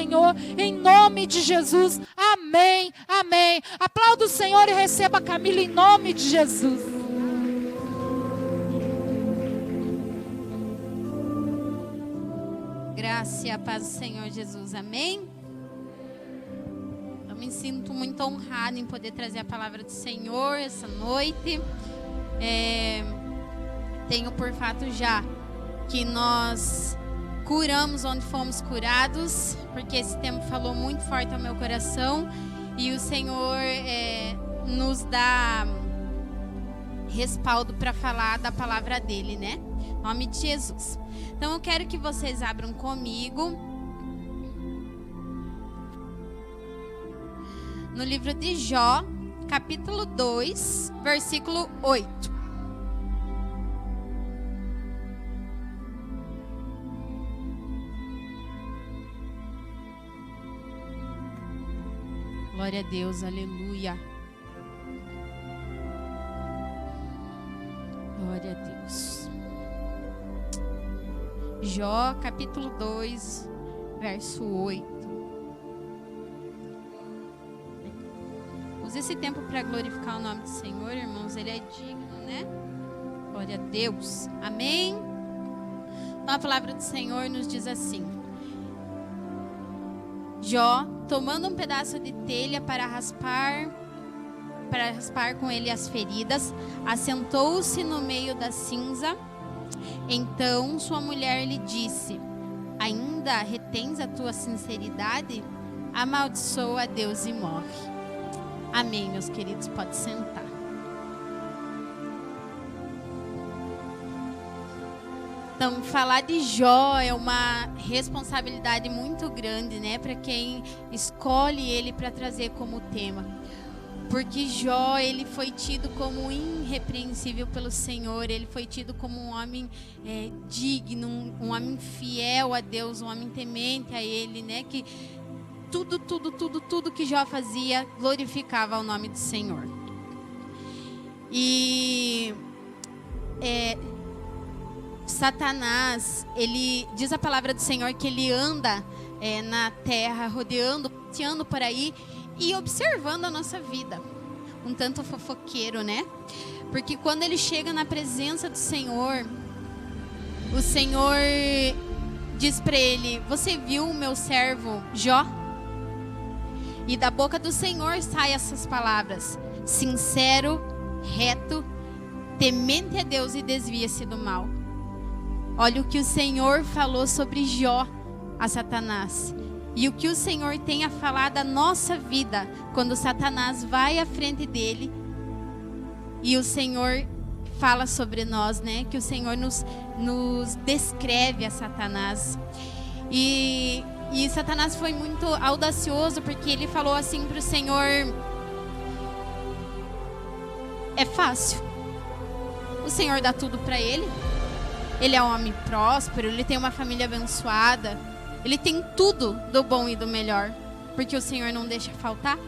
Senhor, em nome de Jesus. Amém, amém. Aplauda o Senhor e receba a Camila em nome de Jesus. Graça e a paz do Senhor Jesus, amém? Eu me sinto muito honrada em poder trazer a palavra do Senhor essa noite. Tenho por fato já que nós curamos onde fomos curados, porque esse tempo falou muito forte ao meu coração e o Senhor nos dá respaldo para falar da palavra dele, né? Em nome de Jesus. Então eu quero que vocês abram comigo no livro de Jó, capítulo 2, versículo 8. Glória a Deus, aleluia. Glória a Deus. Jó, capítulo 2, verso 8. Use esse tempo para glorificar o nome do Senhor, irmãos. Ele é digno, né? Glória a Deus. Amém? Então a palavra do Senhor nos diz assim: Jó, tomando um pedaço de telha para raspar com ele as feridas, assentou-se no meio da cinza. Então sua mulher lhe disse: ainda retens a tua sinceridade? Amaldiçoa a Deus e morre. Amém, meus queridos, pode sentar. Então, falar de Jó é uma responsabilidade muito grande, né, para quem escolhe ele para trazer como tema. Porque Jó, ele foi tido como irrepreensível pelo Senhor, ele foi tido como um homem digno, um homem fiel a Deus, um homem temente a ele, né, que tudo que Jó fazia glorificava o nome do Senhor. E Satanás, ele diz a palavra do Senhor que ele anda na terra, rodeando, passeando por aí e observando a nossa vida. Um tanto fofoqueiro, né? Porque quando ele chega na presença do Senhor, o Senhor diz para ele: você viu o meu servo Jó? E da boca do Senhor saem essas palavras: sincero, reto, temente a Deus e desvia-se do mal. Olha o que o Senhor falou sobre Jó a Satanás. E o que o Senhor tem a falar da nossa vida quando Satanás vai à frente dele. E o Senhor fala sobre nós, né? Que o Senhor nos descreve a Satanás. E Satanás foi muito audacioso, porque ele falou assim para o Senhor: é fácil. O Senhor dá tudo para ele. Ele é um homem próspero, ele tem uma família abençoada, ele tem tudo do bom e do melhor, porque o Senhor não deixa faltar.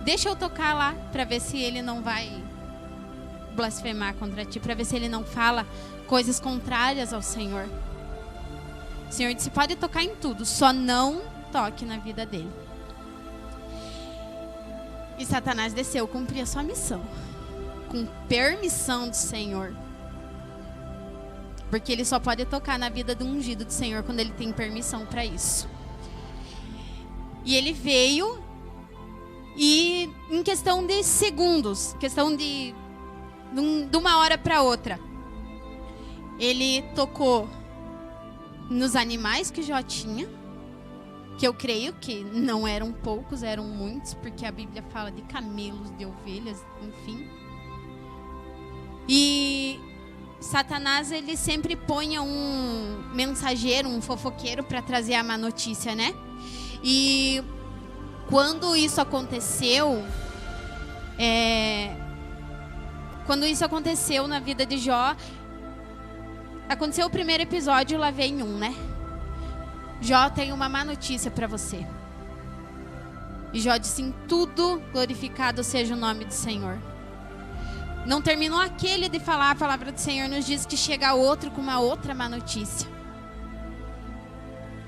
Deixa eu tocar lá para ver se ele não vai blasfemar contra ti, para ver se ele não fala coisas contrárias ao Senhor. O Senhor disse: pode tocar em tudo, só não toque na vida dele. E Satanás desceu, cumprir a sua missão, com permissão do Senhor. Porque ele só pode tocar na vida do ungido do Senhor quando ele tem permissão para isso. E ele veio e em questão de segundos, questão de uma hora para outra, ele tocou nos animais que Jó tinha, que eu creio que não eram poucos, eram muitos, porque a Bíblia fala de camelos, de ovelhas, enfim. E Satanás, ele sempre põe um mensageiro, um fofoqueiro para trazer a má notícia, né? E quando isso aconteceu, na vida de Jó, aconteceu o primeiro episódio, lá vem né? Jó tem uma má notícia para você. E Jó disse: em tudo glorificado seja o nome do Senhor. Não terminou aquele de falar, a palavra do Senhor nos diz que chega outro com uma outra má notícia.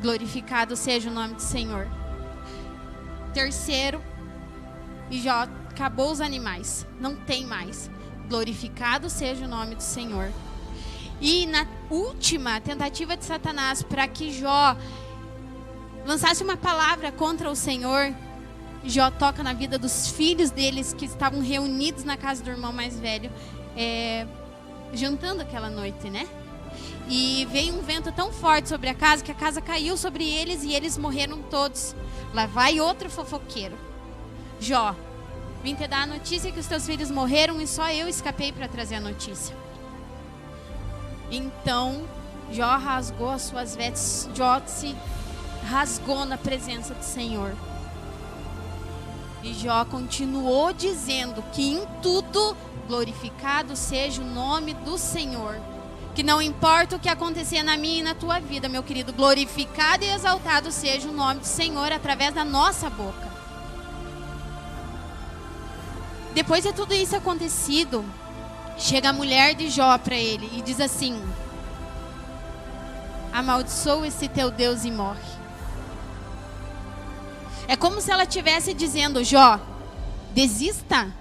Glorificado seja o nome do Senhor. Terceiro, e Jó acabou os animais, não tem mais. Glorificado seja o nome do Senhor. E na última tentativa de Satanás para que Jó lançasse uma palavra contra o Senhor, Jó toca na vida dos filhos deles que estavam reunidos na casa do irmão mais velho, jantando aquela noite, né? E veio um vento tão forte sobre a casa que a casa caiu sobre eles e eles morreram todos. Lá vai outro fofoqueiro. Jó, vim te dar a notícia que os teus filhos morreram e só eu escapei para trazer a notícia. Então, Jó rasgou as suas vestes, Jó se rasgou na presença do Senhor. E Jó continuou dizendo que em tudo glorificado seja o nome do Senhor. Que não importa o que acontecia na minha e na tua vida, meu querido, glorificado e exaltado seja o nome do Senhor através da nossa boca. Depois de tudo isso acontecido, chega a mulher de Jó para ele e diz assim: amaldiçoa esse teu Deus e morre. É como se ela estivesse dizendo: Jó, desista.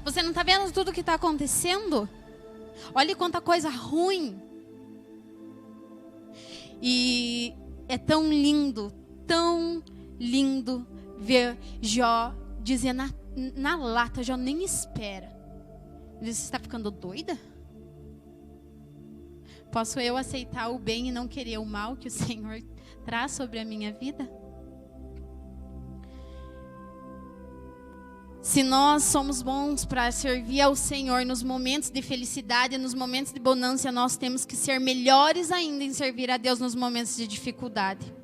Você não está vendo tudo o que está acontecendo? Olha quanta coisa ruim. E é tão lindo ver Jó dizer na lata, Jó nem espera. Ele diz: você está ficando doida? Posso eu aceitar o bem e não querer o mal que o Senhor traz sobre a minha vida? Se nós somos bons para servir ao Senhor nos momentos de felicidade, nos momentos de bonança, nós temos que ser melhores ainda em servir a Deus nos momentos de dificuldade.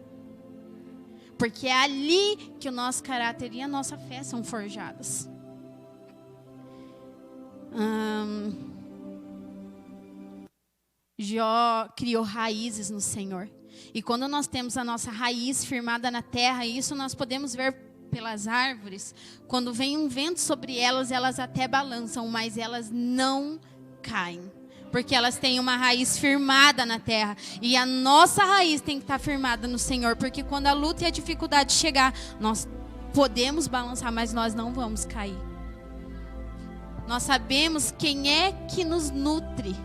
Porque é ali que o nosso caráter e a nossa fé são forjadas. Jó criou raízes no Senhor. E quando nós temos a nossa raiz firmada na terra, isso nós podemos ver pelas árvores. Quando vem um vento sobre elas, elas até balançam, mas elas não caem. Porque elas têm uma raiz firmada na terra. E a nossa raiz tem que estar firmada no Senhor. Porque quando a luta e a dificuldade chegar, nós podemos balançar, mas nós não vamos cair. Nós sabemos quem é que nos nutre.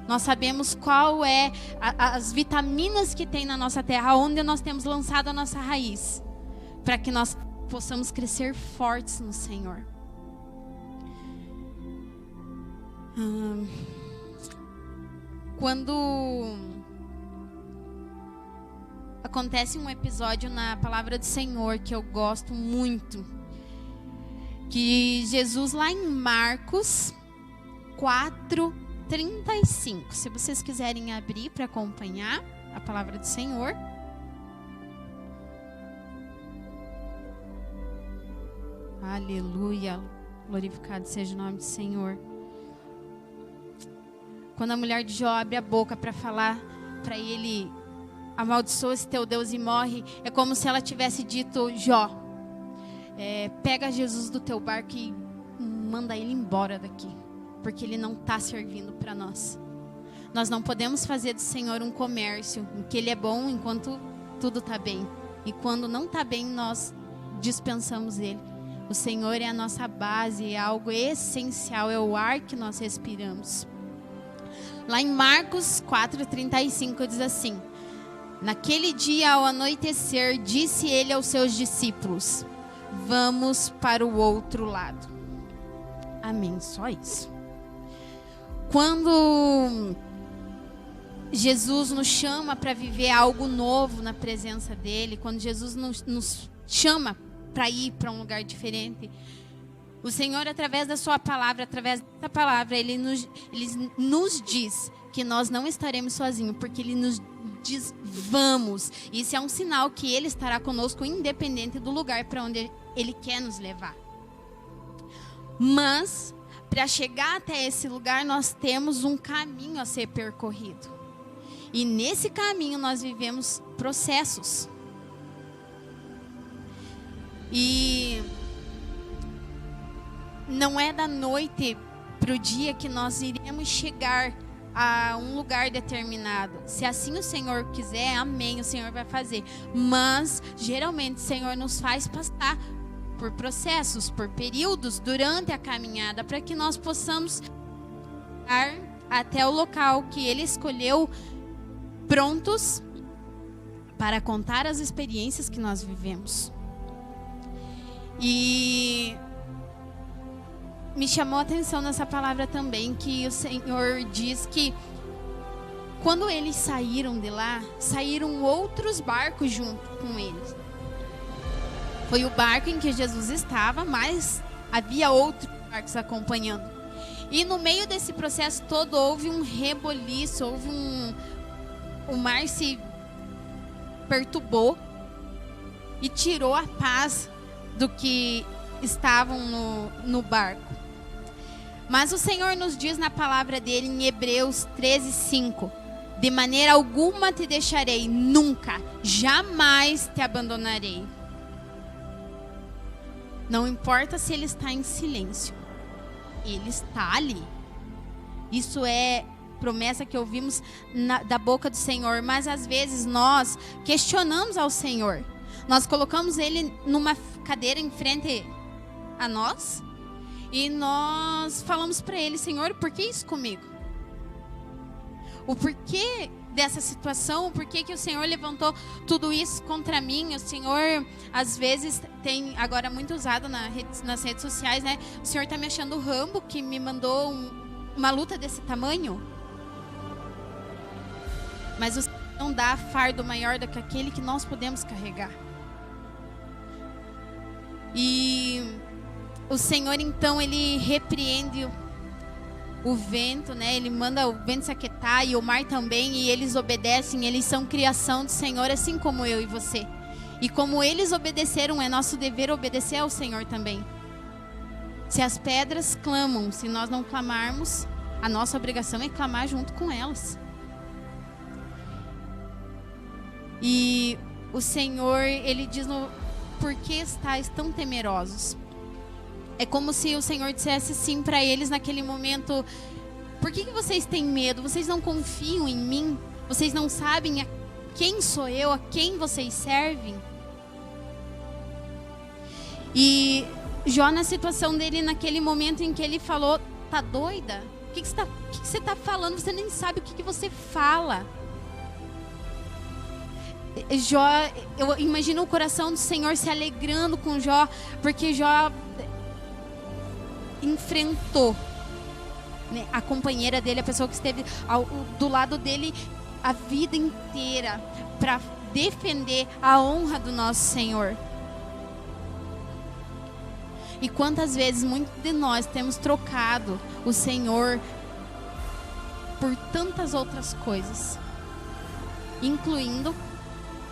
Nós sabemos qual é as vitaminas que tem na nossa terra, onde nós temos lançado a nossa raiz, para que nós possamos crescer fortes no Senhor. Quando acontece um episódio na palavra do Senhor que eu gosto muito, que Jesus lá em Marcos 4:35, se vocês quiserem abrir para acompanhar a palavra do Senhor. Aleluia, glorificado seja o nome do Senhor. Quando a mulher de Jó abre a boca para falar para ele: amaldiçoa esse teu Deus e morre, é como se ela tivesse dito: Jó, pega Jesus do teu barco e manda ele embora daqui, porque ele não está servindo para nós. Nós não podemos fazer do Senhor um comércio em que ele é bom enquanto tudo está bem, e quando não está bem nós dispensamos ele. O Senhor é a nossa base, é algo essencial, é o ar que nós respiramos. Lá em Marcos 4:35 diz assim: naquele dia ao anoitecer, disse ele aos seus discípulos: vamos para o outro lado. Amém, só isso. Quando Jesus nos chama para viver algo novo na presença dele, quando Jesus nos chama para ir para um lugar diferente, o Senhor, através da sua palavra, através da palavra, Ele nos diz que nós não estaremos sozinhos, porque Ele nos diz: vamos. Isso é um sinal que Ele estará conosco, independente do lugar para onde Ele quer nos levar. Mas, para chegar até esse lugar, nós temos um caminho a ser percorrido. E nesse caminho nós vivemos processos. E não é da noite para o dia que nós iremos chegar a um lugar determinado. Se assim o Senhor quiser, amém, o Senhor vai fazer. Mas, geralmente, o Senhor nos faz passar por processos, por períodos durante a caminhada, para que nós possamos chegar até o local que Ele escolheu, prontos para contar as experiências que nós vivemos. E me chamou a atenção nessa palavra também que o Senhor diz que quando eles saíram de lá, saíram outros barcos junto com eles. Foi o barco em que Jesus estava, mas havia outros barcos acompanhando. E no meio desse processo todo houve um reboliço, o mar se perturbou e tirou a paz do que estavam no barco. Mas o Senhor nos diz na palavra dele em Hebreus 13:5: de maneira alguma te deixarei, nunca, jamais te abandonarei. Não importa se ele está em silêncio, ele está ali. Isso é promessa que ouvimos da boca do Senhor, mas às vezes nós questionamos ao Senhor. Nós colocamos ele numa cadeira em frente a nós e nós falamos para ele: Senhor, por que isso comigo? O porquê dessa situação? Por que o Senhor levantou tudo isso contra mim? O Senhor, às vezes, tem agora muito usado nas redes sociais, né? O Senhor está me achando Rambo, que me mandou uma luta desse tamanho? Mas o Senhor não dá fardo maior do que aquele que nós podemos carregar. E o Senhor, então, ele repreende o vento, né? Ele manda o vento se aquietar e o mar também, e eles obedecem. Eles são criação do Senhor, assim como eu e você. E como eles obedeceram, é nosso dever obedecer ao Senhor também. Se as pedras clamam, se nós não clamarmos, a nossa obrigação é clamar junto com elas. E o Senhor, ele diz: por que estáis tão temerosos? É como se o Senhor dissesse sim para eles naquele momento: por que vocês têm medo? Vocês não confiam em mim? Vocês não sabem a quem sou eu, a quem vocês servem? E Jó, na situação dele, naquele momento em que ele falou: tá doida? O que você está falando? Você nem sabe o que você fala. Jó, eu imagino o coração do Senhor se alegrando com Jó, porque Jó enfrentou, né, a companheira dele, a pessoa que esteve do lado dele a vida inteira para defender a honra do nosso Senhor. E quantas vezes muitos de nós temos trocado o Senhor por tantas outras coisas, incluindo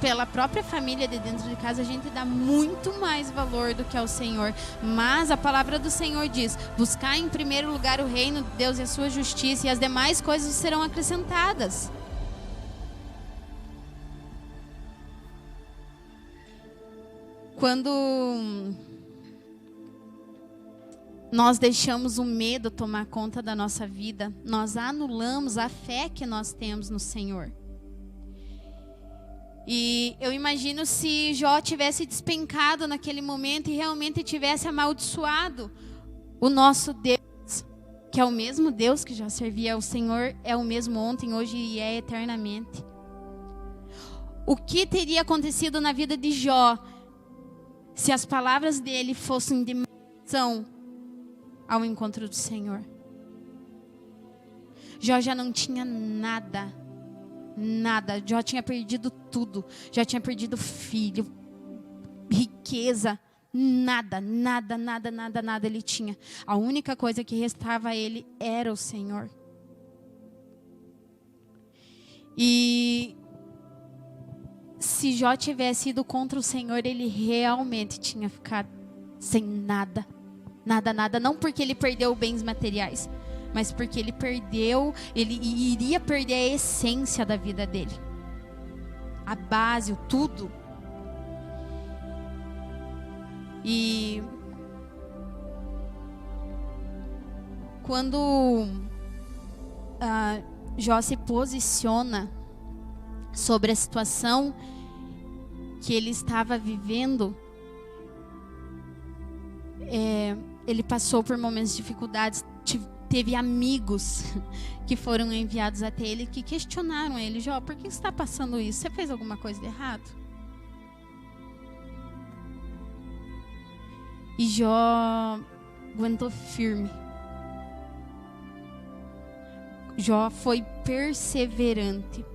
pela própria família de dentro de casa. A gente dá muito mais valor do que ao Senhor. Mas a palavra do Senhor diz: buscar em primeiro lugar o reino de Deus e a sua justiça, e as demais coisas serão acrescentadas. Quando nós deixamos o medo tomar conta da nossa vida, nós anulamos a fé que nós temos no Senhor. E eu imagino se Jó tivesse despencado naquele momento e realmente tivesse amaldiçoado o nosso Deus, que é o mesmo Deus que já servia ao Senhor, é o mesmo ontem, hoje e é eternamente. O que teria acontecido na vida de Jó se as palavras dele fossem de maldição ao encontro do Senhor? Jó já não tinha nada. Já tinha perdido tudo. Já tinha perdido filho, riqueza, nada ele tinha. A única coisa que restava a ele era o Senhor. E se Jó tivesse ido contra o Senhor, ele realmente tinha ficado sem nada. Não porque ele perdeu bens materiais, mas porque ele iria perder a essência da vida dele. A base, o tudo. E quando Jó se posiciona sobre a situação que ele estava vivendo, ele passou por momentos de dificuldades, teve amigos que foram enviados até ele, que questionaram ele: Jó, por que você está passando isso? Você fez alguma coisa de errado? E Jó aguentou firme. Jó foi perseverante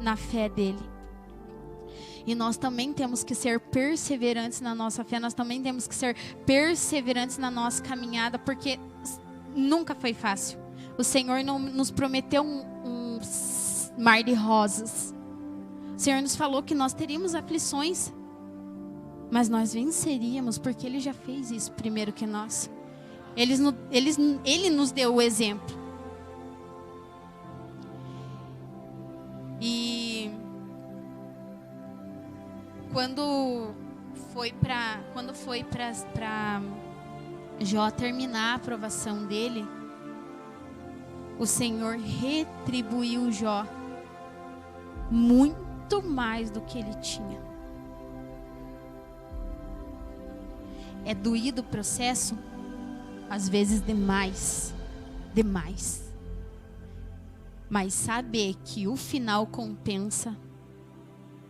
na fé dele. E nós também temos que ser perseverantes na nossa fé, nós também temos que ser perseverantes na nossa caminhada, porque nunca foi fácil. O Senhor não nos prometeu um mar de rosas. O Senhor nos falou que nós teríamos aflições, mas nós venceríamos, porque Ele já fez isso primeiro que nós. Ele nos deu o exemplo. E quando foi para Jó terminar a aprovação dele, o Senhor retribuiu Jó muito mais do que ele tinha. É doído o processo, às vezes demais. Mas saber que o final compensa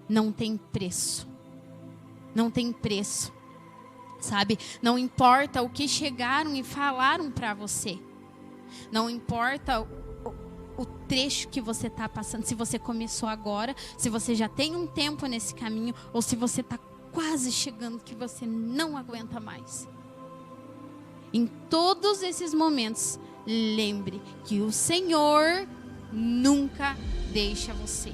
não tem preço. Não tem preço. Sabe? Não importa o que chegaram e falaram para você. Não importa o trecho que você está passando. Se você começou agora, se você já tem um tempo nesse caminho, ou se você está quase chegando que você não aguenta mais. Em todos esses momentos, lembre que o Senhor nunca deixa você.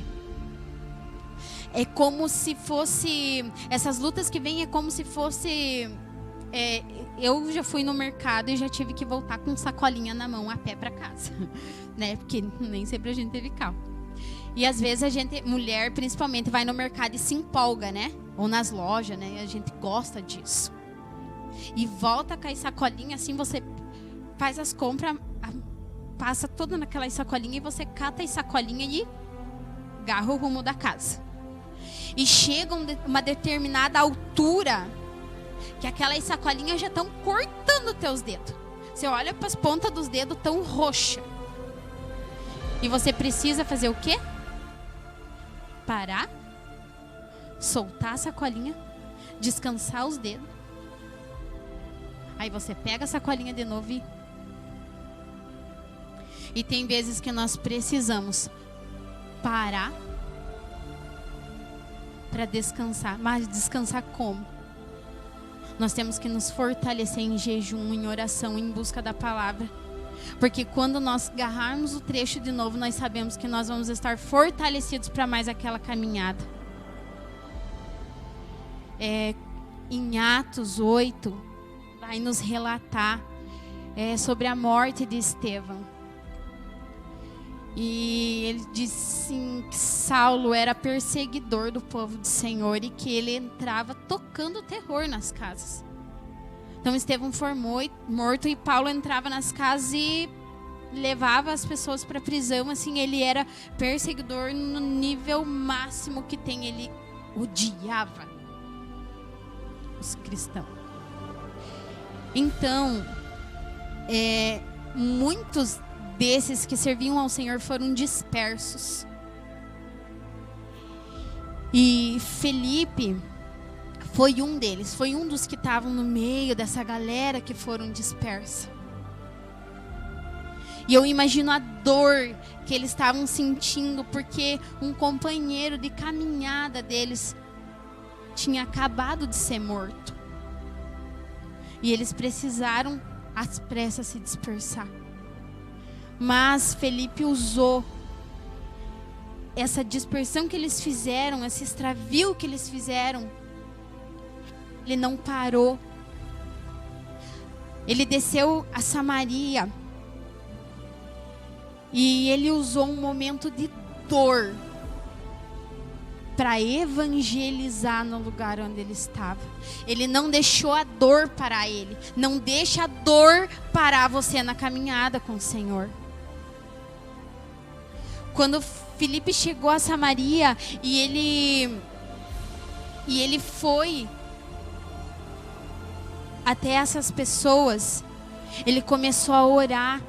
É como se fosse, essas lutas que vêm é como se fosse, eu já fui no mercado e já tive que voltar com sacolinha na mão a pé para casa, né? Porque nem sempre a gente teve carro. E às vezes a gente, mulher principalmente, vai no mercado e se empolga, né? Ou nas lojas, né? A gente gosta disso. E volta com a sacolinha, assim você faz as compras, passa toda naquela sacolinha e você cata a sacolinha e agarra o rumo da casa. E chega uma determinada altura que aquelas sacolinhas já estão cortando teus dedos. Você olha para as pontas dos dedos tão roxa. E você precisa fazer o quê? Parar, soltar a sacolinha, descansar os dedos. Aí você pega a sacolinha de novo e tem vezes que nós precisamos parar para descansar. Mas descansar como? Nós temos que nos fortalecer em jejum, em oração, em busca da palavra. Porque quando nós agarrarmos o trecho de novo, nós sabemos que nós vamos estar fortalecidos para mais aquela caminhada. Em Atos 8, vai nos relatar sobre a morte de Estevão. E ele disse que Saulo era perseguidor do povo do Senhor e que ele entrava tocando terror nas casas. Então Estevão foi morto e Paulo entrava nas casas e levava as pessoas para a prisão. Assim, ele era perseguidor no nível máximo que tem. Ele odiava os cristãos. Então, muitos desses que serviam ao Senhor foram dispersos. E Felipe foi um deles, foi um dos que estavam no meio dessa galera que foram dispersos. E eu imagino a dor que eles estavam sentindo, porque um companheiro de caminhada deles tinha acabado de ser morto. E eles precisaram às pressas se dispersar. Mas Felipe usou essa dispersão que eles fizeram, esse extravio que eles fizeram. Ele não parou. Ele desceu a Samaria. E ele usou um momento de dor para evangelizar no lugar onde ele estava. Ele não deixou a dor parar ele. Não deixa a dor parar você na caminhada com o Senhor. Quando Filipe chegou a Samaria e ele foi até essas pessoas, ele começou a orar.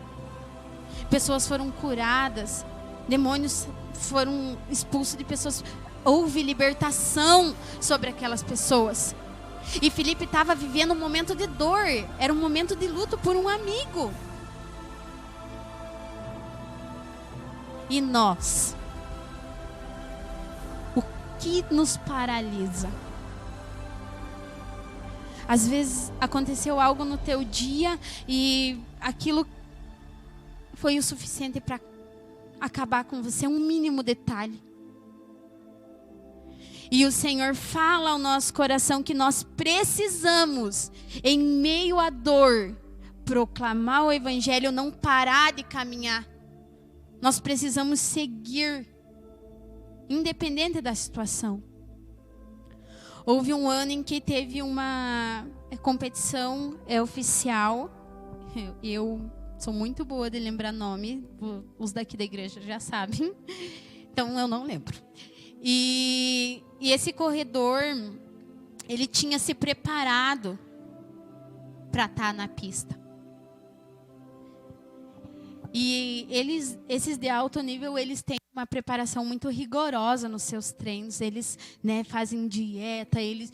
Pessoas foram curadas, demônios foram expulsos de pessoas, houve libertação sobre aquelas pessoas. E Filipe estava vivendo um momento de dor, era um momento de luto por um amigo. E nós, o que nos paralisa? Às vezes aconteceu algo no teu dia e aquilo foi o suficiente para acabar com você, um mínimo detalhe. E o Senhor fala ao nosso coração que nós precisamos, em meio à dor, proclamar o Evangelho, não parar de caminhar. Nós precisamos seguir, independente da situação. Houve um ano em que teve uma competição oficial. Eu sou muito boa de lembrar nome, os daqui da igreja já sabem, então eu não lembro. E esse corredor, ele tinha se preparado para estar na pista. E esses de alto nível, eles têm uma preparação muito rigorosa nos seus treinos. Eles, fazem dieta, eles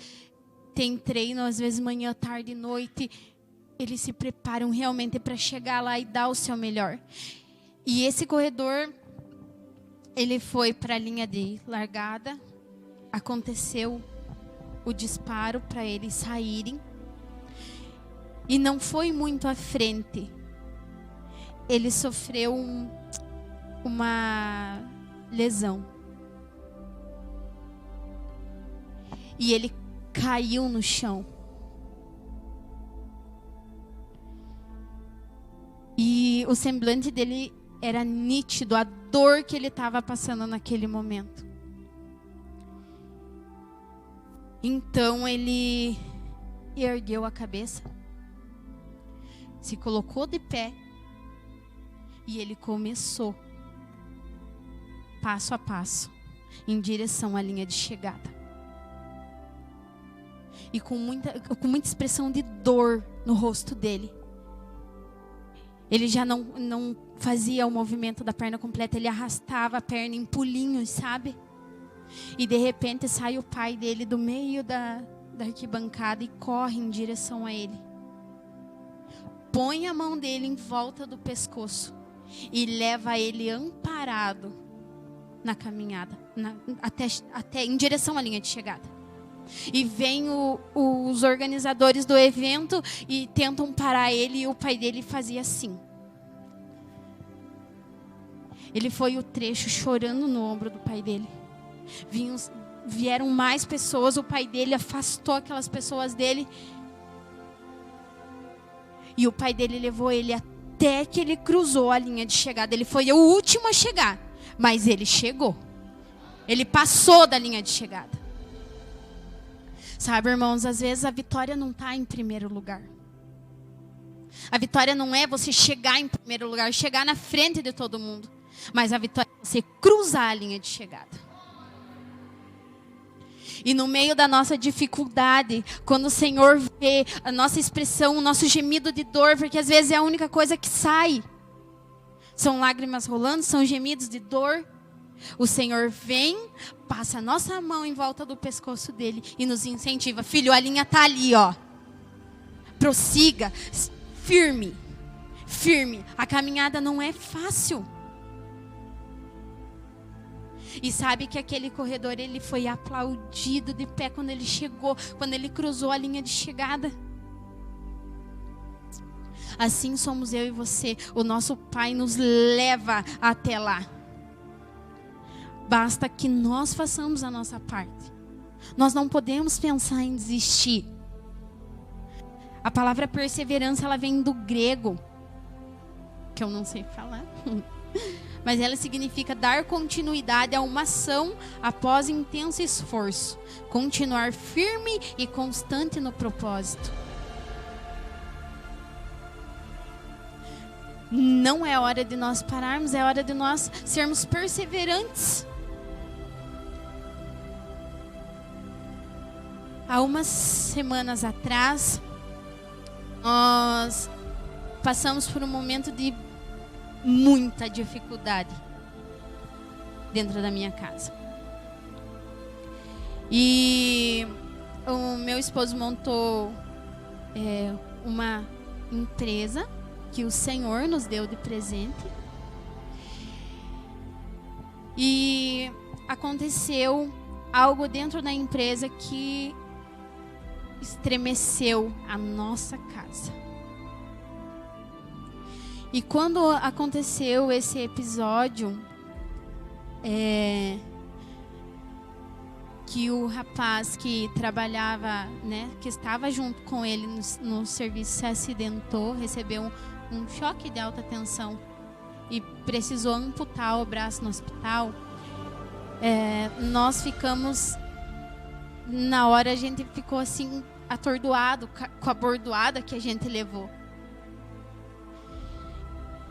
têm treino às vezes manhã, tarde e noite. Eles se preparam realmente para chegar lá e dar o seu melhor. E esse corredor, ele foi para a linha de largada. Aconteceu o disparo para eles saírem. E não foi muito à frente. Ele sofreu uma lesão. E ele caiu no chão. E o semblante dele era nítido, a dor que ele estava passando naquele momento. Então ele ergueu a cabeça, se colocou de pé e ele começou, passo a passo, em direção à linha de chegada. E com muita expressão de dor no rosto dele. Ele já não fazia o movimento da perna completa, ele arrastava a perna em pulinhos, sabe? E de repente sai o pai dele do meio da arquibancada e corre em direção a ele. Põe a mão dele em volta do pescoço e leva ele amparado na caminhada, até em direção à linha de chegada. E vem os organizadores do evento e tentam parar ele, e o pai dele fazia assim. Ele foi o trecho chorando no ombro do pai dele. Vieram mais pessoas, o pai dele afastou aquelas pessoas dele. E o pai dele levou ele até que ele cruzou a linha de chegada. Ele foi o último a chegar, mas ele chegou. Ele passou da linha de chegada. Sabe, irmãos, às vezes a vitória não está em primeiro lugar. A vitória não é você chegar em primeiro lugar, chegar na frente de todo mundo. Mas a vitória é você cruzar a linha de chegada. E no meio da nossa dificuldade, quando o Senhor vê a nossa expressão, o nosso gemido de dor, porque às vezes é a única coisa que sai. São lágrimas rolando, são gemidos de dor. O Senhor vem, passa a nossa mão em volta do pescoço dele e nos incentiva. Filho, a linha está ali, ó. Prossiga, firme, firme. A caminhada não é fácil. E sabe que aquele corredor, ele foi aplaudido de pé quando ele chegou, quando ele cruzou a linha de chegada. Assim somos eu e você. O nosso Pai nos leva até lá. Basta que nós façamos a nossa parte. Nós não podemos pensar em desistir. A palavra perseverança, ela vem do grego, que eu não sei falar. Mas ela significa dar continuidade a uma ação após intenso esforço. Continuar firme e constante no propósito. Não é hora de nós pararmos, é hora de nós sermos perseverantes. Há umas semanas atrás, nós passamos por um momento de muita dificuldade dentro da minha casa. E o meu esposo montou uma empresa que o Senhor nos deu de presente. E aconteceu algo dentro da empresa que estremeceu a nossa casa. E quando aconteceu esse episódio, que o rapaz que trabalhava, né, que estava junto com ele no serviço, se acidentou, recebeu um choque de alta tensão e precisou amputar o braço no hospital. Nós ficamos, na hora a gente ficou assim atordoado com a bordoada que a gente levou.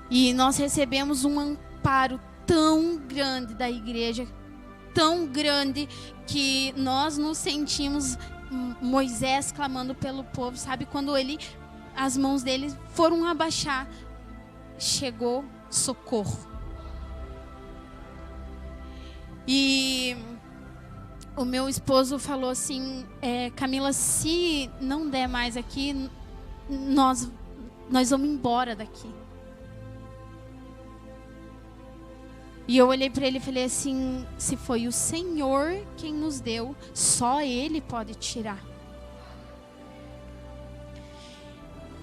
E nós recebemos um amparo tão grande da igreja, tão grande, que nós nos sentimos Moisés clamando pelo povo, sabe? Quando as mãos dele foram abaixar, chegou socorro. E o meu esposo falou assim, Camila, se não der mais aqui, nós vamos embora daqui. E eu olhei para ele e falei assim, se foi o Senhor quem nos deu, só Ele pode tirar.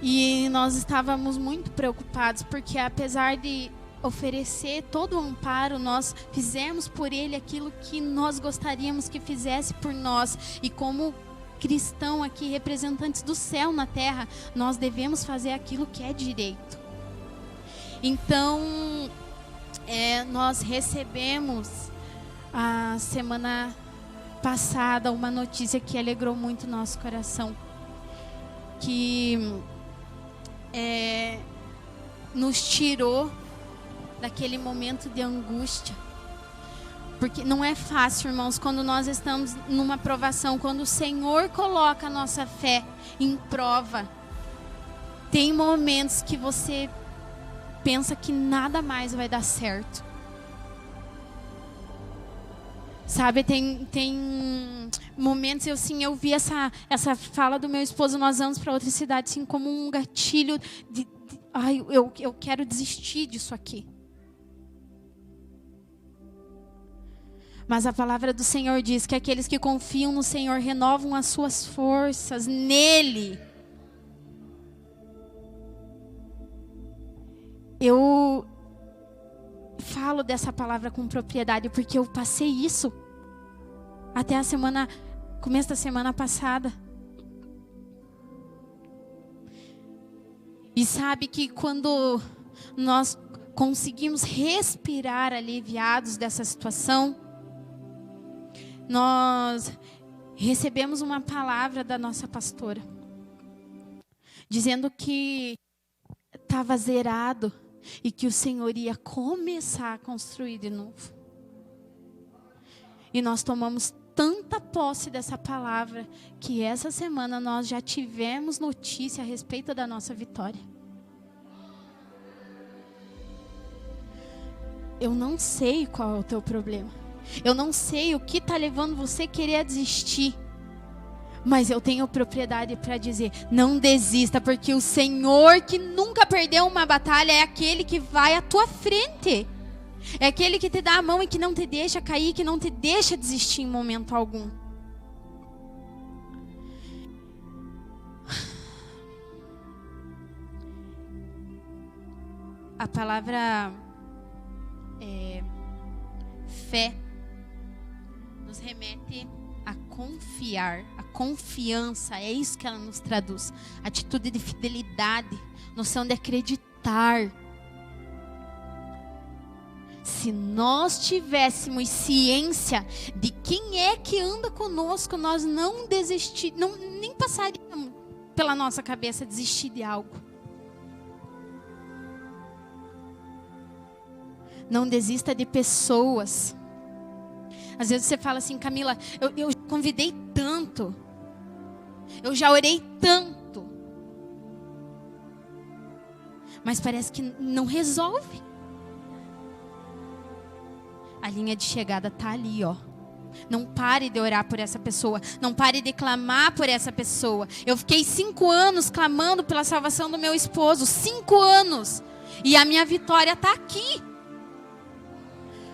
E nós estávamos muito preocupados, porque apesar de oferecer todo o amparo, nós fizemos por Ele aquilo que nós gostaríamos que fizesse por nós. E como cristão aqui, representantes do céu na terra, nós devemos fazer aquilo que é direito. Então, nós recebemos a semana passada uma notícia que alegrou muito o nosso coração, que nos tirou daquele momento de angústia. Porque não é fácil, irmãos, quando nós estamos numa provação, quando o Senhor coloca a nossa fé em prova. Tem momentos que você pensa que nada mais vai dar certo. Sabe, tem momentos, eu vi essa fala do meu esposo, nós vamos para outra cidade, assim, como um gatilho eu quero desistir disso aqui. Mas a palavra do Senhor diz que aqueles que confiam no Senhor renovam as suas forças nele. Eu falo dessa palavra com propriedade porque eu passei isso até começo da semana passada. E sabe que quando nós conseguimos respirar aliviados dessa situação, nós recebemos uma palavra da nossa pastora, dizendo que estava zerado e que o Senhor ia começar a construir de novo. E nós tomamos tanta posse dessa palavra que essa semana nós já tivemos notícia a respeito da nossa vitória. Eu não sei qual é o teu problema. Eu não sei o que está levando você a querer desistir. Mas eu tenho propriedade para dizer, não desista, porque o Senhor que nunca perdeu uma batalha é aquele que vai à tua frente. É aquele que te dá a mão e que não te deixa cair, que não te deixa desistir em momento algum. A palavra fé nos remete a confiar, a confiança, é isso que ela nos traduz. Atitude de fidelidade, noção de acreditar. Se nós tivéssemos ciência de quem é que anda conosco, nós não desistiríamos, nem passaria pela nossa cabeça desistir de algo. Não desista de pessoas. Às vezes você fala assim, Camila, eu convidei tanto. Eu já orei tanto. Mas parece que não resolve. A linha de chegada está ali, ó. Não pare de orar por essa pessoa. Não pare de clamar por essa pessoa. Eu fiquei 5 anos clamando pela salvação do meu esposo. 5 anos. E a minha vitória está aqui.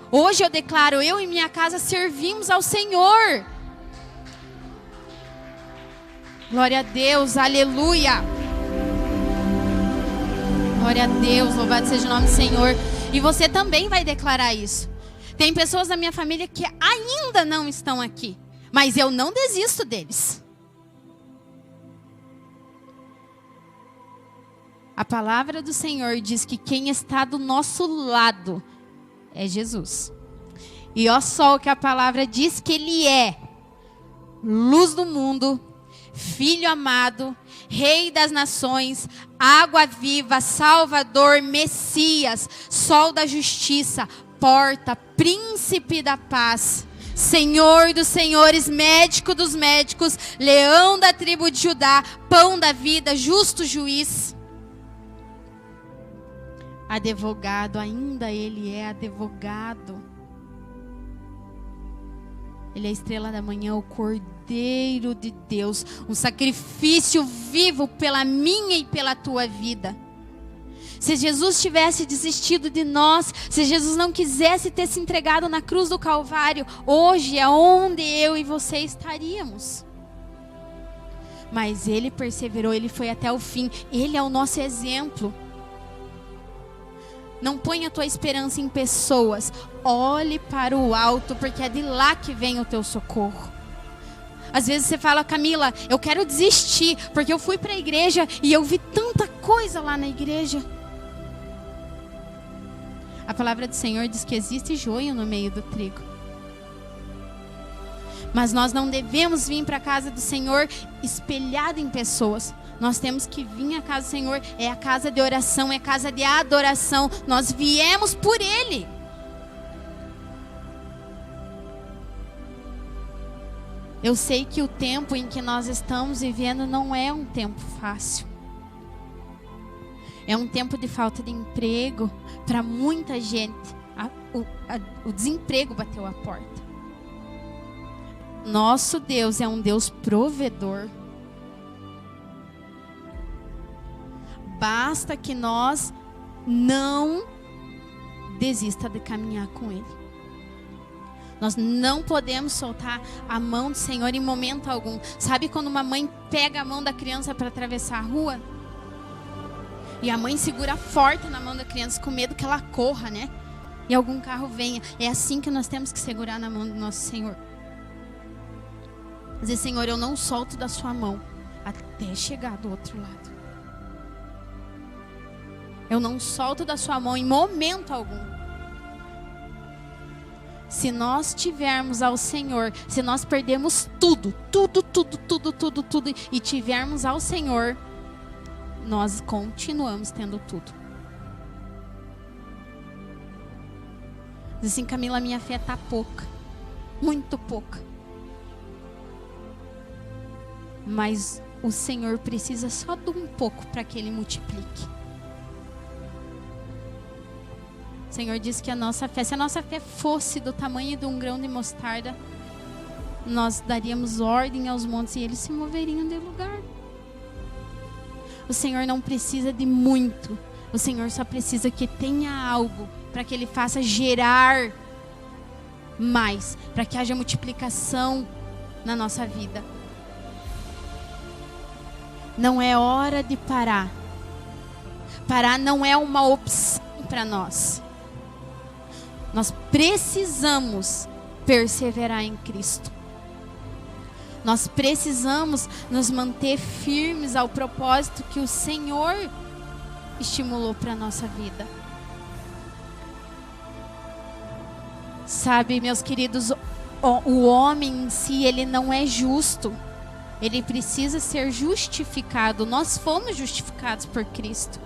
Hoje eu declaro, eu e minha casa servimos ao Senhor. Glória a Deus, aleluia. Glória a Deus, louvado seja o nome do Senhor. E você também vai declarar isso. Tem pessoas da minha família que ainda não estão aqui, mas eu não desisto deles. A palavra do Senhor diz que quem está do nosso lado é Jesus. E olha só o que a palavra diz que Ele é: luz do mundo, Filho amado, Rei das nações, água viva, Salvador, Messias, Sol da justiça, porta, Príncipe da paz, Senhor dos senhores, Médico dos médicos, Leão da tribo de Judá, Pão da vida, justo juiz. Advogado, ainda Ele é advogado. Ele é a estrela da manhã, o Cordeiro de Deus, um sacrifício vivo pela minha e pela tua vida. Se Jesus tivesse desistido de nós, se Jesus não quisesse ter se entregado na cruz do Calvário, hoje é onde eu e você estaríamos. Mas Ele perseverou, Ele foi até o fim, Ele é o nosso exemplo. Não ponha a tua esperança em pessoas. Olhe para o alto, porque é de lá que vem o teu socorro. Às vezes você fala, Camila, eu quero desistir, porque eu fui para a igreja e eu vi tanta coisa lá na igreja. A palavra do Senhor diz que existe joio no meio do trigo. Mas nós não devemos vir para a casa do Senhor espelhado em pessoas. Nós temos que vir à casa do Senhor, é a casa de oração, é a casa de adoração. Nós viemos por Ele. Eu sei que o tempo em que nós estamos vivendo não é um tempo fácil. É um tempo de falta de emprego para muita gente. O desemprego bateu a porta. Nosso Deus é um Deus provedor. Basta que nós não desista de caminhar com Ele. Nós não podemos soltar a mão do Senhor em momento algum. Sabe quando uma mãe pega a mão da criança para atravessar a rua? E a mãe segura forte na mão da criança com medo que ela corra, né? E algum carro venha. É assim que nós temos que segurar na mão do nosso Senhor. Dizer, Senhor, eu não solto da sua mão até chegar do outro lado. Eu não solto da sua mão em momento algum. Se nós tivermos ao Senhor, se nós perdermos tudo, e tivermos ao Senhor, nós continuamos tendo tudo. Diz assim, Camila, minha fé está pouca, muito pouca. Mas o Senhor precisa só de um pouco para que Ele multiplique. O Senhor diz que a nossa fé, se a nossa fé fosse do tamanho de um grão de mostarda, nós daríamos ordem aos montes e eles se moveriam de lugar. O Senhor não precisa de muito. O Senhor só precisa que tenha algo para que Ele faça gerar mais, para que haja multiplicação na nossa vida. Não é hora de parar. Parar não é uma opção para nós. Nós precisamos perseverar em Cristo. Nós precisamos nos manter firmes ao propósito que o Senhor estimulou para a nossa vida. Sabe, meus queridos, o homem em si, ele não é justo. Ele precisa ser justificado. Nós fomos justificados por Cristo.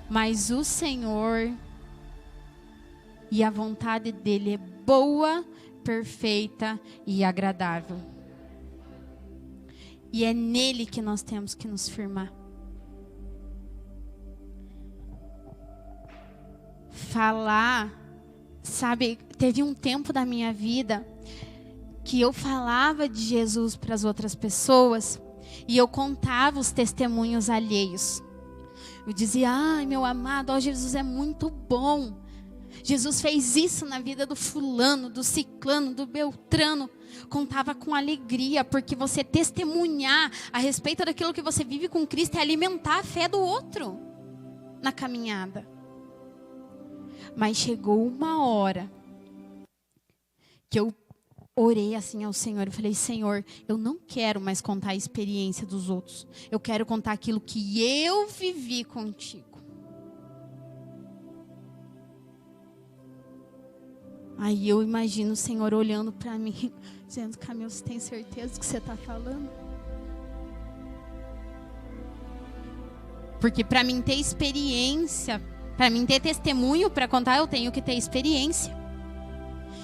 Mas o Senhor E a vontade dele é boa, perfeita e agradável. E é nele que nós temos que nos firmar. Falar, sabe, teve um tempo da minha vida que eu falava de Jesus para as outras pessoas e eu contava os testemunhos alheios. Eu dizia, ai meu amado, ó, Jesus é muito bom. Jesus fez isso na vida do fulano, do ciclano, do beltrano. Contava com alegria, porque você testemunhar a respeito daquilo que você vive com Cristo é alimentar a fé do outro na caminhada. Mas chegou uma hora que eu orei assim ao Senhor e falei, Senhor, eu não quero mais contar a experiência dos outros. Eu quero contar aquilo que eu vivi contigo. Aí eu imagino o Senhor olhando para mim, dizendo, Camila, você tem certeza do que você está falando? Porque para mim ter experiência, para mim ter testemunho para contar, eu tenho que ter experiência.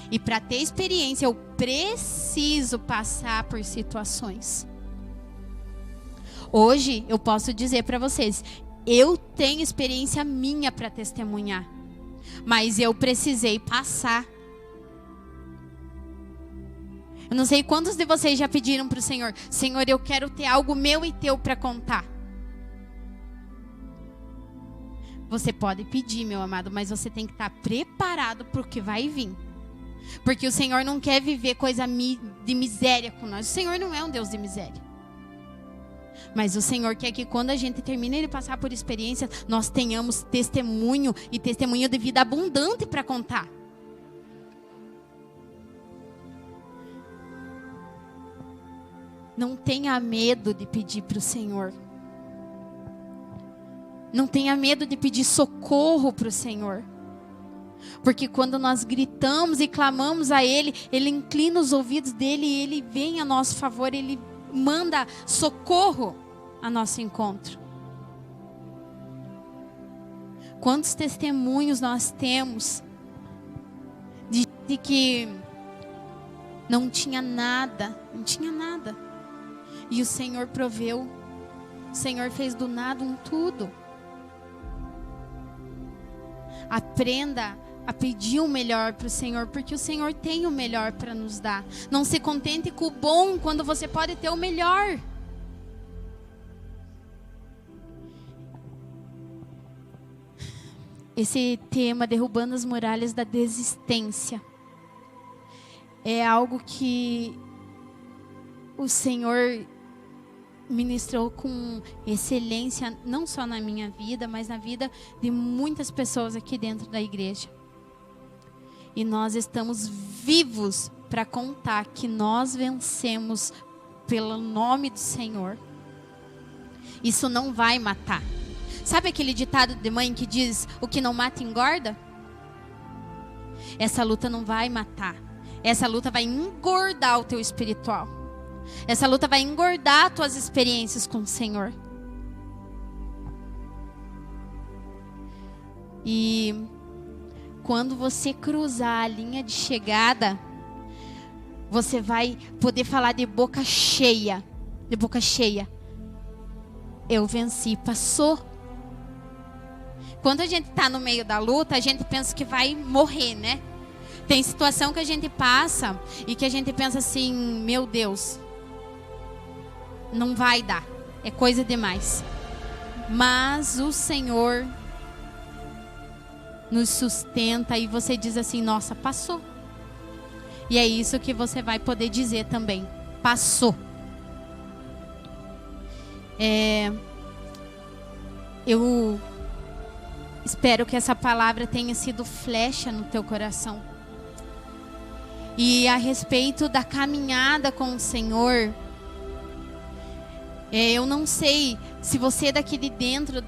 E para ter experiência, eu preciso passar por situações. Hoje, eu posso dizer para vocês, eu tenho experiência minha para testemunhar. Mas eu precisei passar. Eu não sei quantos de vocês já pediram para o Senhor, Senhor, eu quero ter algo meu e teu para contar. Você pode pedir, meu amado, mas você tem que estar preparado para o que vai vir. Porque o Senhor não quer viver coisa de miséria com nós. O Senhor não é um Deus de miséria. Mas o Senhor quer que quando a gente termine de passar por experiência, nós tenhamos testemunho e testemunho de vida abundante para contar. Não tenha medo de pedir para o Senhor. Não tenha medo de pedir socorro para o Senhor. Porque quando nós gritamos e clamamos a Ele, Ele inclina os ouvidos dEle e Ele vem a nosso favor, Ele manda socorro a nosso encontro. Quantos testemunhos nós temos de que não tinha nada, e o Senhor proveu, o Senhor fez do nada um tudo. Aprenda a pedir o melhor para o Senhor, porque o Senhor tem o melhor para nos dar. Não se contente com o bom quando você pode ter o melhor. Esse tema, derrubando as muralhas da desistência, é algo que o Senhor ministrou com excelência, não só na minha vida, mas na vida de muitas pessoas aqui dentro da igreja. E nós estamos vivos para contar que nós vencemos pelo nome do Senhor. Isso não vai matar. Sabe aquele ditado de mãe que diz, o que não mata engorda? Essa luta não vai matar. Essa luta vai engordar o teu espiritual. Essa luta vai engordar as tuas experiências com o Senhor. E quando você cruzar a linha de chegada, você vai poder falar de boca cheia. De boca cheia. Eu venci, passou. Quando a gente está no meio da luta, a gente pensa que vai morrer, né? Tem situação que a gente passa e que a gente pensa assim, meu Deus, não vai dar, é coisa demais. Mas o Senhor nos sustenta e você diz assim, nossa, passou. E é isso que você vai poder dizer também, passou. Eu espero que essa palavra tenha sido flecha no teu coração. E a respeito da caminhada com o Senhor, eu não sei se você é daqui de dentro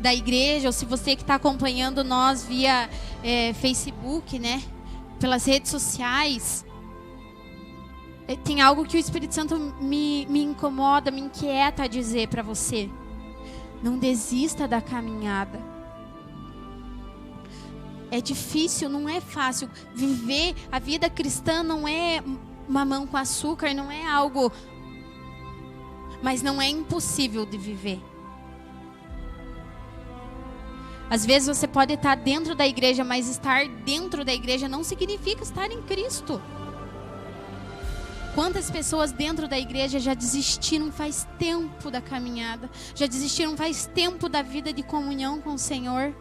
da igreja, ou se você que está acompanhando nós via Facebook, né? Pelas redes sociais. Tem algo que o Espírito Santo me incomoda, me inquieta a dizer para você. Não desista da caminhada. É difícil, não é fácil. Viver a vida cristã não é mamão com açúcar, não é algo... Mas não é impossível de viver. Às vezes você pode estar dentro da igreja, mas estar dentro da igreja não significa estar em Cristo. Quantas pessoas dentro da igreja já desistiram faz tempo da caminhada, já desistiram faz tempo da vida de comunhão com o Senhor.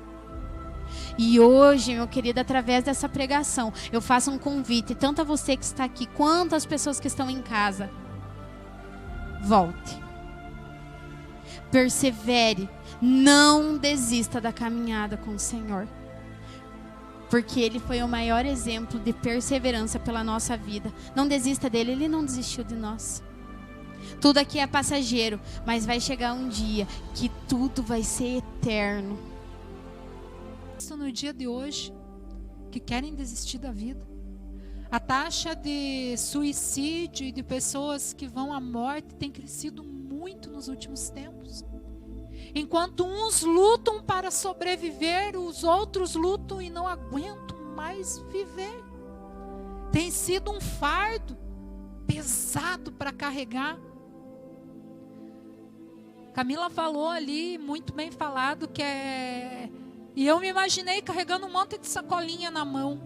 E hoje, meu querido, através dessa pregação, eu faço um convite, tanto a você que está aqui, quanto as pessoas que estão em casa. Volte. Persevere. Não desista da caminhada com o Senhor. Porque Ele foi o maior exemplo de perseverança pela nossa vida. Não desista dele, Ele não desistiu de nós. Tudo aqui é passageiro, mas vai chegar um dia que tudo vai ser eterno. No dia de hoje, que querem desistir da vida. A taxa de suicídio e de pessoas que vão à morte tem crescido muito nos últimos tempos. Enquanto uns lutam para sobreviver, os outros lutam e não aguentam mais viver. Tem sido um fardo pesado para carregar. Camila falou ali, muito bem falado, que é... E eu me imaginei carregando um monte de sacolinha na mão.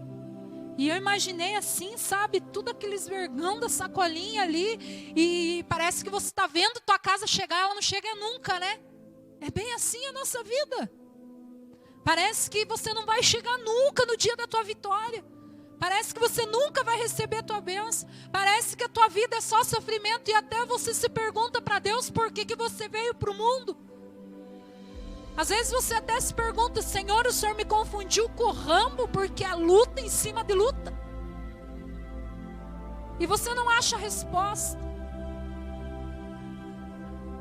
E eu imaginei assim, sabe, tudo aqueles vergão da sacolinha ali. E parece que você está vendo tua casa chegar, ela não chega nunca, né? É bem assim a nossa vida. Parece que você não vai chegar nunca no dia da tua vitória. Parece que você nunca vai receber a tua bênção. Parece que a tua vida é só sofrimento. E até você se pergunta para Deus por que você veio para o mundo. Às vezes você até se pergunta: Senhor, o Senhor me confundiu com o Rambo, porque é luta em cima de luta. E você não acha a resposta.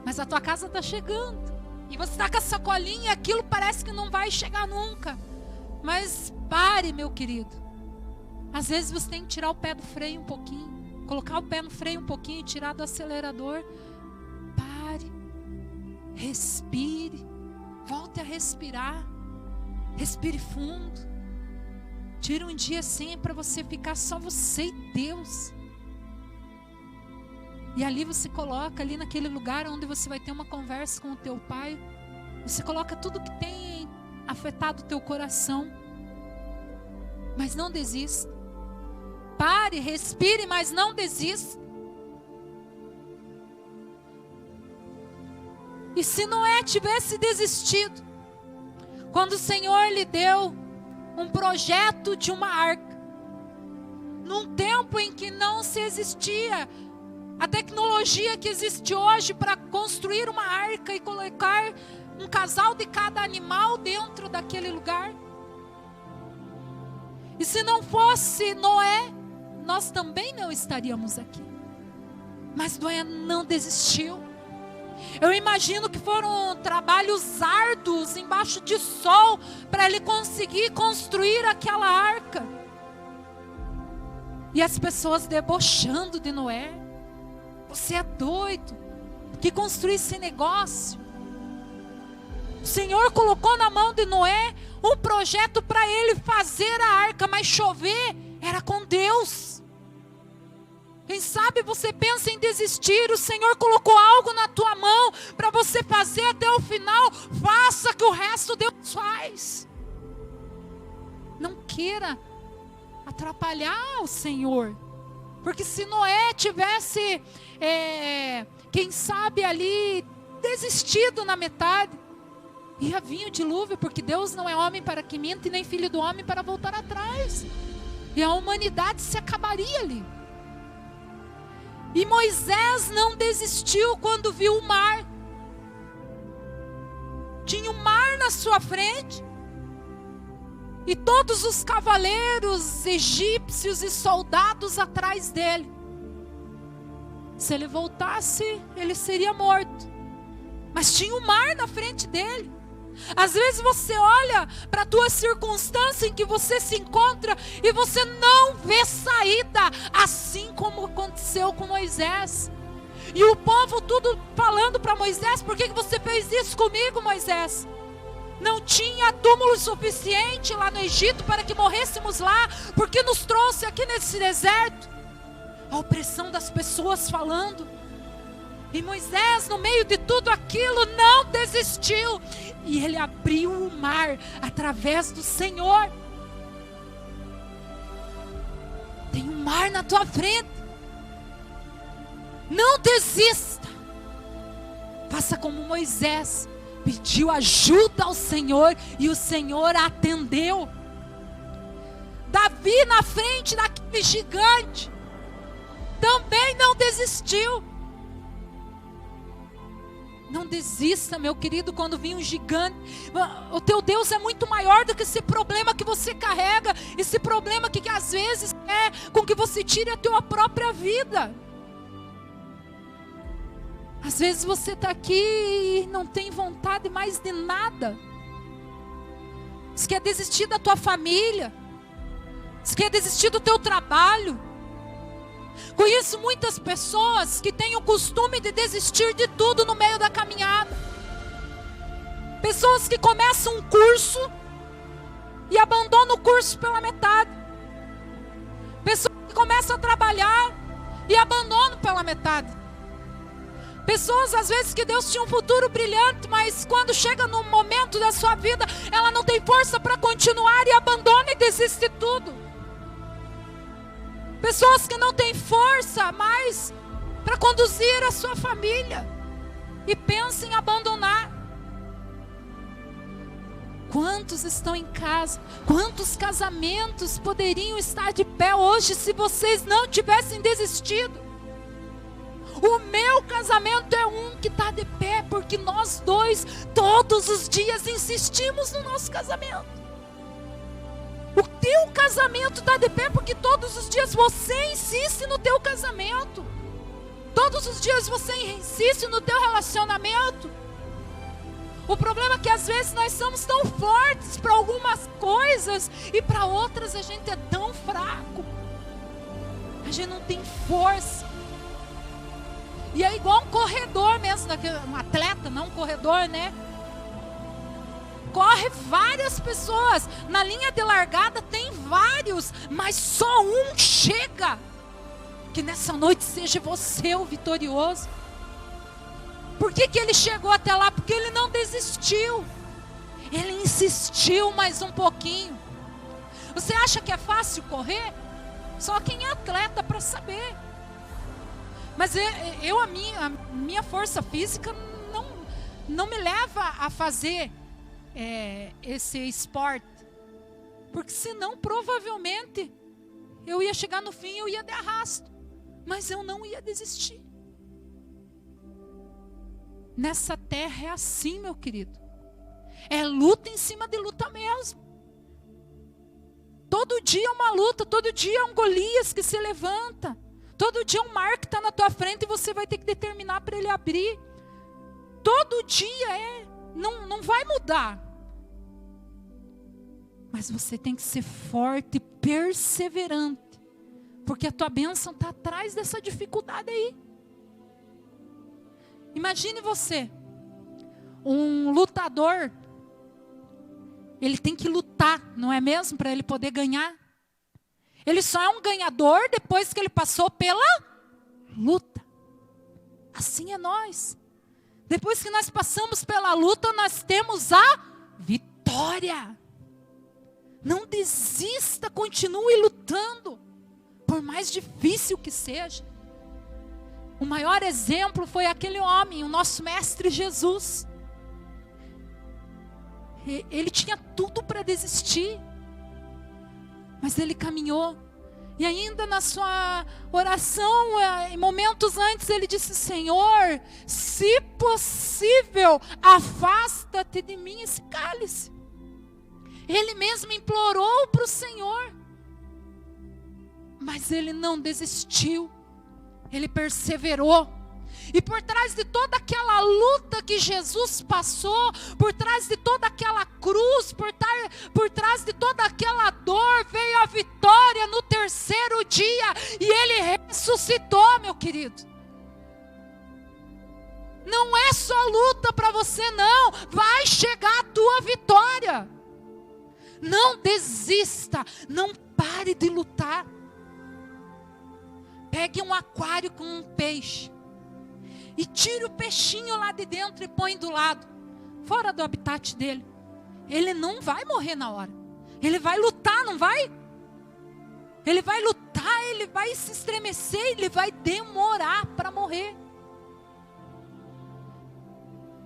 Mas a tua casa está chegando. E você está com a sacolinha e aquilo parece que não vai chegar nunca. Mas pare, meu querido. Às vezes você tem que tirar o pé do freio um pouquinho. Colocar o pé no freio um pouquinho e tirar do acelerador. Pare. Respire. Volte a respirar. Respire fundo. Tire um dia assim para você ficar só você e Deus. E ali você coloca, ali naquele lugar onde você vai ter uma conversa com o teu pai. Você coloca tudo que tem afetado o teu coração. Mas não desista. Pare, respire, mas não desista. E se Noé tivesse desistido, quando o Senhor lhe deu um projeto de uma arca, num tempo em que não se existia a tecnologia que existe hoje para construir uma arca e colocar um casal de cada animal dentro daquele lugar. E se não fosse Noé, nós também não estaríamos aqui. Mas Noé não desistiu. Eu imagino que foram trabalhos árduos embaixo de sol para ele conseguir construir aquela arca. E as pessoas debochando de Noé. Você é doido, que construir esse negócio. O Senhor colocou na mão de Noé um projeto para ele fazer a arca, mas chover era com Deus. Quem sabe você pensa em desistir, o Senhor colocou algo na tua mão para você fazer até o final, faça que o resto Deus faz. Não queira atrapalhar o Senhor. Porque se Noé tivesse, quem sabe ali, desistido na metade, ia vir o dilúvio, porque Deus não é homem para que minta e nem filho do homem para voltar atrás. E a humanidade se acabaria ali. E Moisés não desistiu quando viu o mar. Tinha o mar na sua frente. E todos os cavaleiros egípcios e soldados atrás dele. Se ele voltasse, ele seria morto. Mas tinha o mar na frente dele. Às vezes você olha para a tua circunstância em que você se encontra e você não vê saída, assim como aconteceu com Moisés. E o povo tudo falando para Moisés: por que você fez isso comigo, Moisés? Não tinha túmulo suficiente lá no Egito para que morrêssemos lá, porque nos trouxe aqui nesse deserto. A opressão das pessoas falando. E Moisés, no meio de tudo aquilo, não desistiu. E ele abriu o mar através do Senhor. Tem um mar na tua frente. Não desista. Faça como Moisés. Pediu ajuda ao Senhor e o Senhor atendeu. Davi na frente daquele gigante também não desistiu. Não desista, meu querido, quando vir um gigante. O teu Deus é muito maior do que esse problema que você carrega. Esse problema que às vezes é com que você tire a tua própria vida. Às vezes você está aqui e não tem vontade mais de nada. Você quer desistir da tua família. Você quer desistir do teu trabalho. Conheço muitas pessoas que têm o costume de desistir de tudo no meio da caminhada. Pessoas que começam um curso e abandonam o curso pela metade. Pessoas que começam a trabalhar e abandonam pela metade. Pessoas às vezes que Deus tinha um futuro brilhante, mas quando chega no momento da sua vida, ela não tem força para continuar e abandona e desiste de tudo. Pessoas que não têm força mais para conduzir a sua família e pensam em abandonar. Quantos estão em casa? Quantos casamentos poderiam estar de pé hoje se vocês não tivessem desistido? O meu casamento é um que está de pé, porque nós dois, todos os dias, insistimos no nosso casamento. O teu casamento está de pé, porque todos os dias você insiste no teu casamento. Todos os dias você insiste no teu relacionamento. O problema é que às vezes nós somos tão fortes para algumas coisas e para outras a gente é tão fraco. A gente não tem força. E é igual um corredor mesmo, um atleta, não um corredor, né? Corre várias pessoas. Na linha de largada tem vários, mas só um chega. Que nessa noite seja você o vitorioso. Por que ele chegou até lá? Porque ele não desistiu. Ele insistiu mais um pouquinho. Você acha que é fácil correr? Só quem é atleta para saber. Mas a minha força física não me leva a fazer esse esporte. Porque senão provavelmente eu ia chegar no fim e eu ia de arrasto. Mas eu não ia desistir. Nessa terra é assim, meu querido. É luta em cima de luta mesmo. Todo dia é uma luta, todo dia é um Golias que se levanta. Todo dia um mar que está na tua frente e você vai ter que determinar para ele abrir. Todo dia não vai mudar. Mas você tem que ser forte e perseverante. Porque a tua bênção está atrás dessa dificuldade aí. Imagine você, um lutador, ele tem que lutar, não é mesmo? Para ele poder ganhar. Ele só é um ganhador depois que ele passou pela luta. Assim é nós. Depois que nós passamos pela luta, nós temos a vitória. Não desista, continue lutando, por mais difícil que seja. O maior exemplo foi aquele homem, o nosso mestre Jesus. Ele tinha tudo para desistir. Mas ele caminhou. E ainda na sua oração, em momentos antes, ele disse: Senhor, se possível, afasta-te de mim esse cálice. Ele mesmo implorou para o Senhor. Mas ele não desistiu. Ele perseverou. E por trás de toda aquela luta que Jesus passou, por trás de toda aquela cruz, por trás de toda aquela dor, veio a vitória no terceiro dia. E ele ressuscitou, meu querido. Não é só luta para você, não. Vai chegar a tua vitória. Não desista, não pare de lutar. Pegue um aquário com um peixe e tire o peixinho lá de dentro e põe do lado, fora do habitat dele. Ele não vai morrer na hora. Ele vai lutar, não vai? Ele vai lutar, ele vai se estremecer, ele vai demorar para morrer.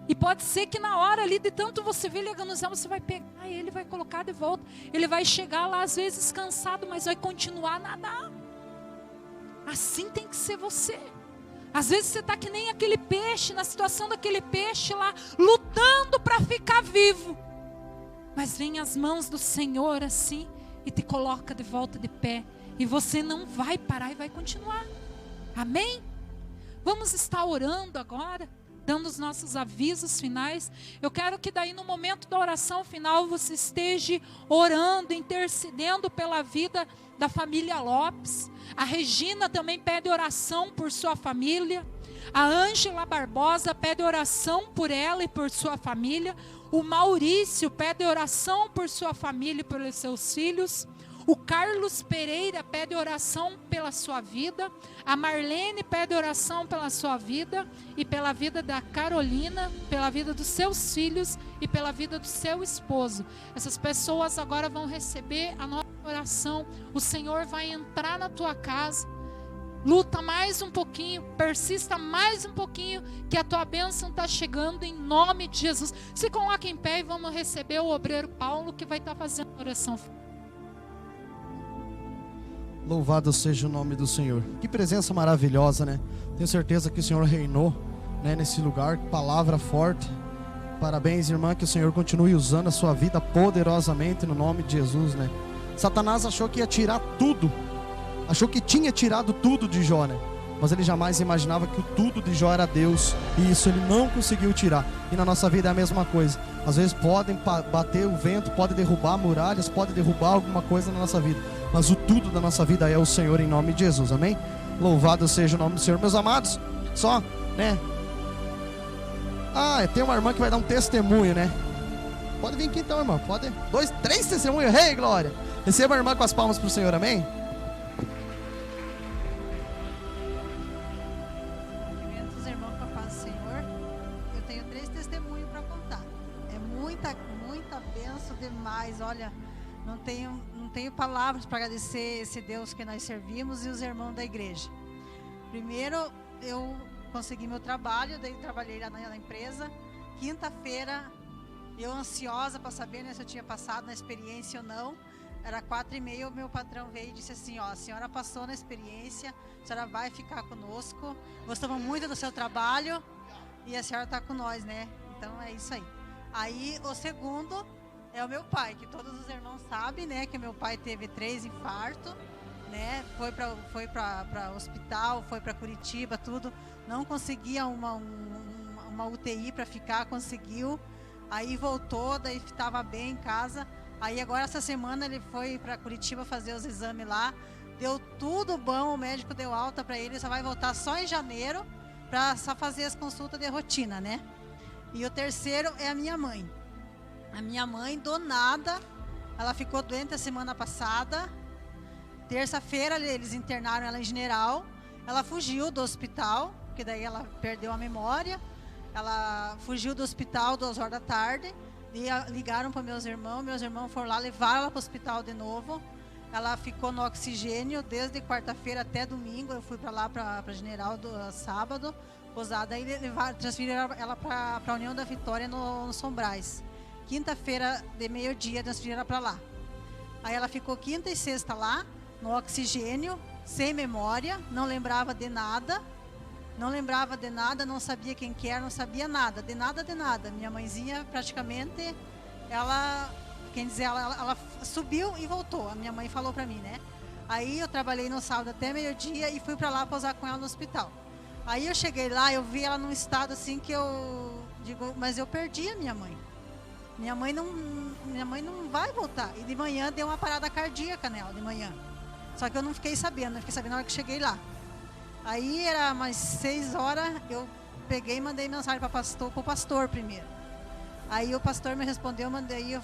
E pode ser que na hora ali, de tanto você ver ele agonizar, você vai pegar ele, vai colocar de volta. Ele vai chegar lá às vezes cansado, mas vai continuar a nadar. Assim tem que ser você. Às vezes você está que nem aquele peixe, na situação daquele peixe lá, lutando para ficar vivo. Mas vem as mãos do Senhor assim, e te coloca de volta de pé. E você não vai parar e vai continuar. Amém? Vamos estar orando agora, dando os nossos avisos finais. Eu quero que daí no momento da oração final você esteja orando, intercedendo pela vida da família Lopes. A Regina também pede oração por sua família. A Ângela Barbosa pede oração por ela e por sua família. O Maurício pede oração por sua família e pelos seus filhos. O Carlos Pereira pede oração pela sua vida. A Marlene pede oração pela sua vida e pela vida da Carolina, pela vida dos seus filhos e pela vida do seu esposo. Essas pessoas agora vão receber a nossa oração. O Senhor vai entrar na tua casa. Luta mais um pouquinho, persista mais um pouquinho, que a tua bênção está chegando em nome de Jesus. Se coloca em pé e vamos receber o obreiro Paulo, que vai estar fazendo a oração. Louvado seja o nome do Senhor. Que presença maravilhosa, né? Tenho certeza que o Senhor reinou, né, nesse lugar. Palavra forte. Parabéns, irmã, que o Senhor continue usando a sua vida poderosamente no nome de Jesus, né? Satanás achou que ia tirar tudo. Achou que tinha tirado tudo de Jó, né? Mas ele jamais imaginava que o tudo de Jó era Deus. E isso ele não conseguiu tirar. E na nossa vida é a mesma coisa. Às vezes podem bater o vento, podem derrubar muralhas, podem derrubar alguma coisa na nossa vida. Mas o tudo da nossa vida é o Senhor em nome de Jesus, amém? Louvado seja o nome do Senhor. Meus amados, só, né? Tem uma irmã que vai dar um testemunho, né? Pode vir aqui então, irmã. Pode. 2, 3 testemunhos. Rei, glória. Receba a irmã com as palmas para o Senhor, amém? Cumprimentos, irmão, com a paz do Senhor. Eu tenho 3 testemunhos para contar. É muita bênção demais. Olha, não tenho palavras para agradecer esse Deus que nós servimos e os irmãos da igreja. Primeiro, eu consegui meu trabalho, daí trabalhei lá na empresa. Quinta-feira, eu ansiosa para saber, né, se eu tinha passado na experiência ou não. Era 4h30, o meu patrão veio e disse assim, ó, a senhora passou na experiência, a senhora vai ficar conosco, gostamos muito do seu trabalho e a senhora está com nós, né? Então é isso aí. Aí o segundo é o meu pai, que todos os irmãos sabem, né, que meu pai teve 3 infartos, né, foi para hospital, foi para Curitiba, tudo, não conseguia uma UTI para ficar, conseguiu, aí voltou, daí estava bem em casa. Aí agora essa semana ele foi para Curitiba fazer os exames lá, deu tudo bom, o médico deu alta para ele, só vai voltar só em janeiro para só fazer as consultas de rotina, né? E o terceiro é a minha mãe. A minha mãe, do nada, ela ficou doente a semana passada. Terça-feira eles internaram ela em General. Ela fugiu do hospital, porque daí ela perdeu a memória. Ela fugiu do hospital 2h da tarde. Ligaram para meus irmãos foram lá, levaram ela para o hospital de novo. Ela ficou no oxigênio desde quarta-feira até domingo. Eu fui para lá, para General, sábado, posada, aí transferiram ela para a União da Vitória no São Brás. Quinta-feira de meio-dia transferiram ela para lá. Aí ela ficou quinta e sexta lá, no oxigênio, sem memória, não lembrava de nada. Não sabia quem que era, não sabia nada, de nada. Minha mãezinha praticamente, ela subiu e voltou, a minha mãe falou pra mim, né? Aí eu trabalhei no sábado até meio-dia e fui pra lá posar com ela no hospital. Aí eu cheguei lá, eu vi ela num estado assim que eu digo, mas eu perdi a minha mãe. Minha mãe não vai voltar. E de manhã deu uma parada cardíaca nela, de manhã. Só que eu não fiquei sabendo, na hora que cheguei lá. Aí era umas 6 horas, eu peguei e mandei mensagem para o pastor primeiro. Aí o pastor me respondeu, eu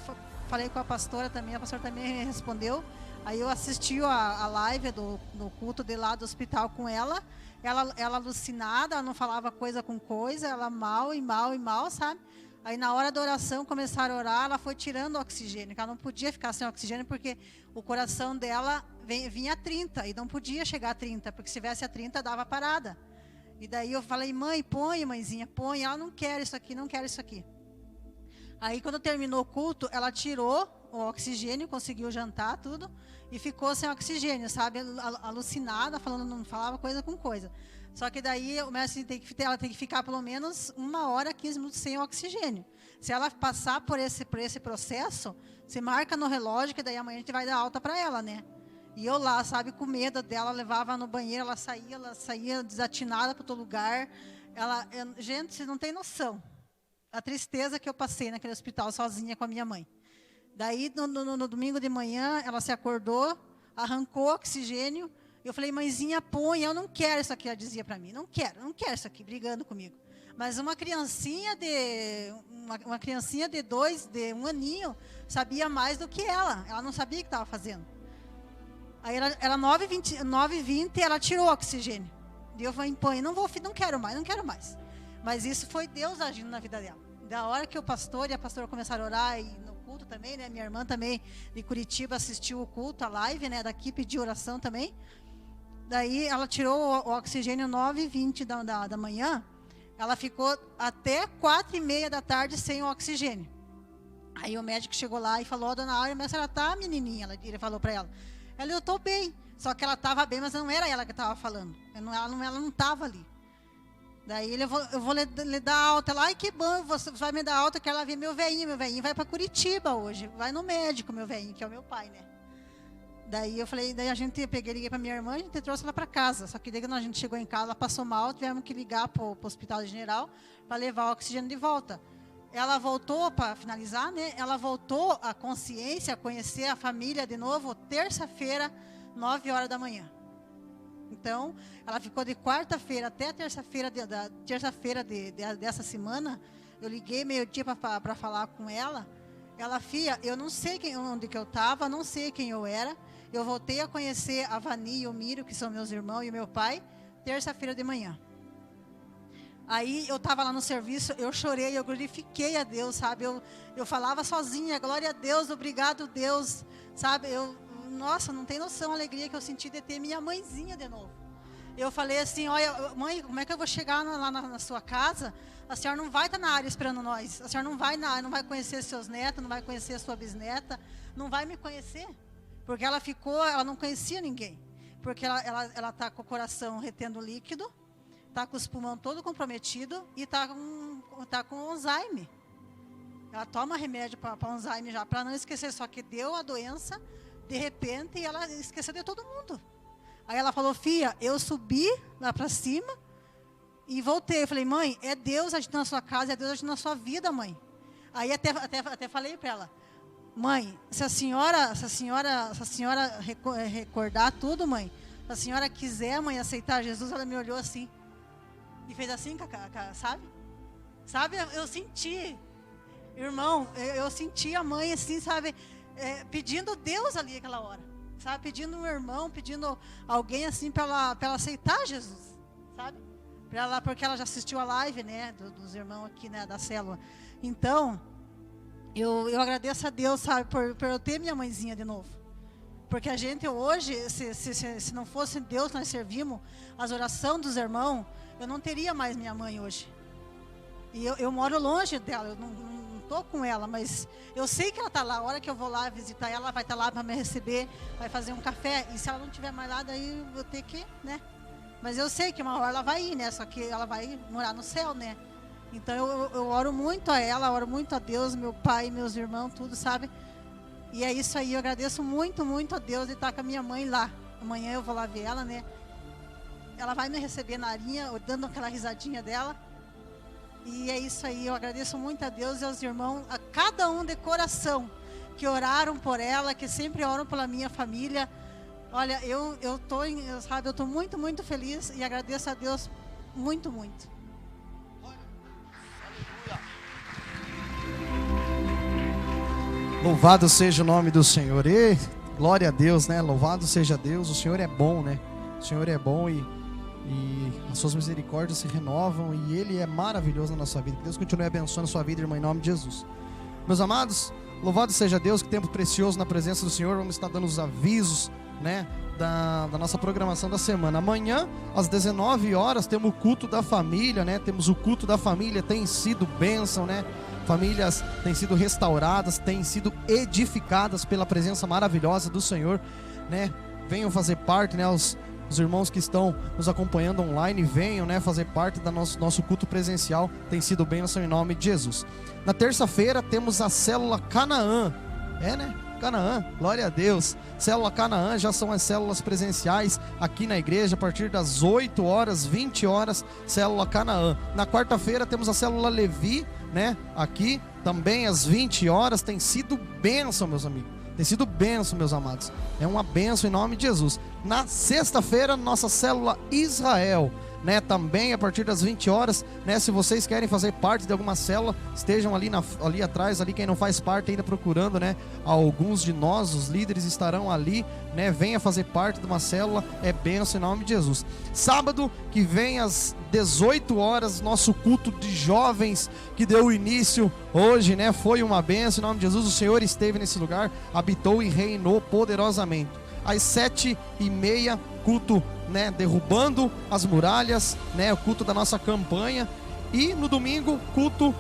falei com a pastora também me respondeu. Aí eu assisti a live do culto de lá do hospital com ela alucinada, ela não falava coisa com coisa, ela mal, sabe? Aí na hora da oração, começaram a orar, ela foi tirando o oxigênio, que ela não podia ficar sem oxigênio, porque o coração dela vinha a 30, e não podia chegar a 30, porque se tivesse a 30, dava parada. E daí eu falei, mãe, põe, mãezinha, põe, ela não quer isso aqui, não quer isso aqui. Aí quando terminou o culto, ela tirou o oxigênio, conseguiu jantar, tudo, e ficou sem oxigênio, sabe, alucinada, não falava coisa com coisa. Só que daí o mestre ela tem que ficar pelo menos 1h, 15 minutos sem oxigênio. Se ela passar por esse processo, você marca no relógio, que daí amanhã a gente vai dar alta para ela, né? E eu lá, sabe, com medo dela, levava no banheiro, ela saía desatinada para todo lugar. Gente, vocês não têm noção a tristeza que eu passei naquele hospital sozinha com a minha mãe. Daí, no domingo de manhã, ela se acordou, arrancou oxigênio. Eu falei, mãezinha, põe, eu não quero isso aqui, ela dizia para mim. Não quero isso aqui, brigando comigo. Mas uma criancinha de 1 aninho, sabia mais do que ela. Ela não sabia o que estava fazendo. Aí era 9h20, ela tirou o oxigênio. E eu falei, põe, não quero mais. Mas isso foi Deus agindo na vida dela. Da hora que o pastor e a pastora começaram a orar, e no culto também, né? Minha irmã também, de Curitiba, assistiu o culto, a live, né? Daqui, pediu oração também. Daí ela tirou o oxigênio 9h20 da manhã. Ela ficou até 4h30 da tarde sem o oxigênio. Aí o médico chegou lá e falou, dona Áurea, mas ela tá, menininha? Ele falou para ela. Eu tô bem. Só que ela estava bem, mas não era ela que estava falando. Ela não estava ali. Daí eu vou lhe dar alta lá. Ai, que bom, você vai me dar alta, que ela vê meu velhinho. Meu velhinho vai para Curitiba hoje. Vai no médico, meu velhinho, que é o meu pai, né? Daí eu falei, liguei para minha irmã, a gente trouxe ela para casa. Só que daí quando a gente chegou em casa, ela passou mal, tivemos que ligar para o hospital general para levar o oxigênio de volta. Ela voltou, para finalizar, né? Ela voltou à consciência, a conhecer a família de novo, terça-feira, 9h da manhã. Então, ela ficou de quarta-feira até a terça-feira dessa semana. Eu liguei meio-dia para falar com ela. Ela, filha, eu não sei onde que eu estava, não sei quem eu era. Eu voltei a conhecer a Vani e o Mírio, que são meus irmãos, e o meu pai, terça-feira de manhã. Aí eu estava lá no serviço, eu chorei, eu glorifiquei a Deus, sabe? Eu falava sozinha, glória a Deus, obrigado Deus, sabe? Nossa, não tem noção a alegria que eu senti de ter minha mãezinha de novo. Eu falei assim, olha, mãe, como é que eu vou chegar lá na sua casa? A senhora não vai estar na área esperando nós. A senhora não vai conhecer seus netos, não vai conhecer sua bisneta, não vai me conhecer. Porque ela não conhecia ninguém. Porque ela está com o coração retendo líquido, está com os pulmões todo comprometido e está com Alzheimer. Ela toma remédio para Alzheimer já, para não esquecer, só que deu a doença de repente e ela esqueceu de todo mundo. Aí ela falou, filha, eu subi lá para cima e voltei. Eu falei, mãe, é Deus agindo na sua casa, é Deus agindo na sua vida, mãe. Aí até falei para ela, mãe, se a senhora recordar tudo, mãe, se a senhora quiser, mãe, aceitar Jesus, ela me olhou assim e fez assim, sabe, eu senti, irmão, eu senti a mãe assim, sabe, pedindo Deus ali aquela hora, sabe, pedindo um irmão, pedindo alguém assim para ela aceitar Jesus, sabe, porque ela já assistiu a live, né, dos irmãos aqui, né, da célula. Então eu agradeço a Deus, sabe, por eu ter minha mãezinha de novo. Porque a gente hoje, se não fosse Deus nós servimos, as orações dos irmãos, eu não teria mais minha mãe hoje. E eu moro longe dela, eu não estou com ela, mas eu sei que ela está lá. A hora que eu vou lá visitar ela vai estar lá para me receber, vai fazer um café. E se ela não estiver mais lá, daí eu vou ter que, né? Mas eu sei que uma hora ela vai ir, né? Só que ela vai morar no céu, né? Então eu oro muito a ela, oro muito a Deus, meu pai, meus irmãos, tudo, sabe? E é isso aí, eu agradeço muito, muito a Deus de estar com a minha mãe lá. Amanhã eu vou lá ver ela, né? Ela vai me receber na arinha, dando aquela risadinha dela. E é isso aí, eu agradeço muito a Deus e aos irmãos, a cada um de coração, que oraram por ela, que sempre oram pela minha família. Olha, eu tô muito, muito feliz e agradeço a Deus muito, muito. Louvado seja o nome do Senhor. E glória a Deus, né? Louvado seja Deus. O Senhor é bom, né? O Senhor é bom e as suas misericórdias se renovam e Ele é maravilhoso na nossa vida. Que Deus continue abençoando a sua vida, irmã, em nome de Jesus. Meus amados, louvado seja Deus, que tempo precioso na presença do Senhor. Vamos estar dando os avisos, né, da nossa programação da semana. Amanhã, às 19 horas, temos o culto da família, né? Temos o culto da família, tem sido bênção, né? Famílias têm sido restauradas, têm sido edificadas pela presença maravilhosa do Senhor, né? Venham fazer parte, né? Os irmãos que estão nos acompanhando online, venham, né, fazer parte do nosso culto presencial. Tem sido bênção em nome de Jesus. Na terça-feira temos a célula Canaã. Canaã, glória a Deus. Célula Canaã já são as células presenciais aqui na igreja, a partir das 8 horas, 20 horas, célula Canaã. Na quarta-feira temos a célula Levi, né, aqui também às 20 horas. Tem sido bênção, meus amigos. Tem sido bênção, meus amados. É uma bênção em nome de Jesus. Na sexta-feira, nossa célula Israel, né, também a partir das 20 horas, né, se vocês querem fazer parte de alguma célula, estejam ali atrás, ali quem não faz parte ainda procurando, né, alguns de nós, os líderes estarão ali, né, venha fazer parte de uma célula, é bênção em nome de Jesus. Sábado que vem às 18 horas, nosso culto de jovens que deu início hoje, né, foi uma bênção em nome de Jesus. O Senhor esteve nesse lugar, habitou e reinou poderosamente. Às 7h30, culto, né, derrubando as muralhas, né, o culto da nossa campanha. E no domingo, culto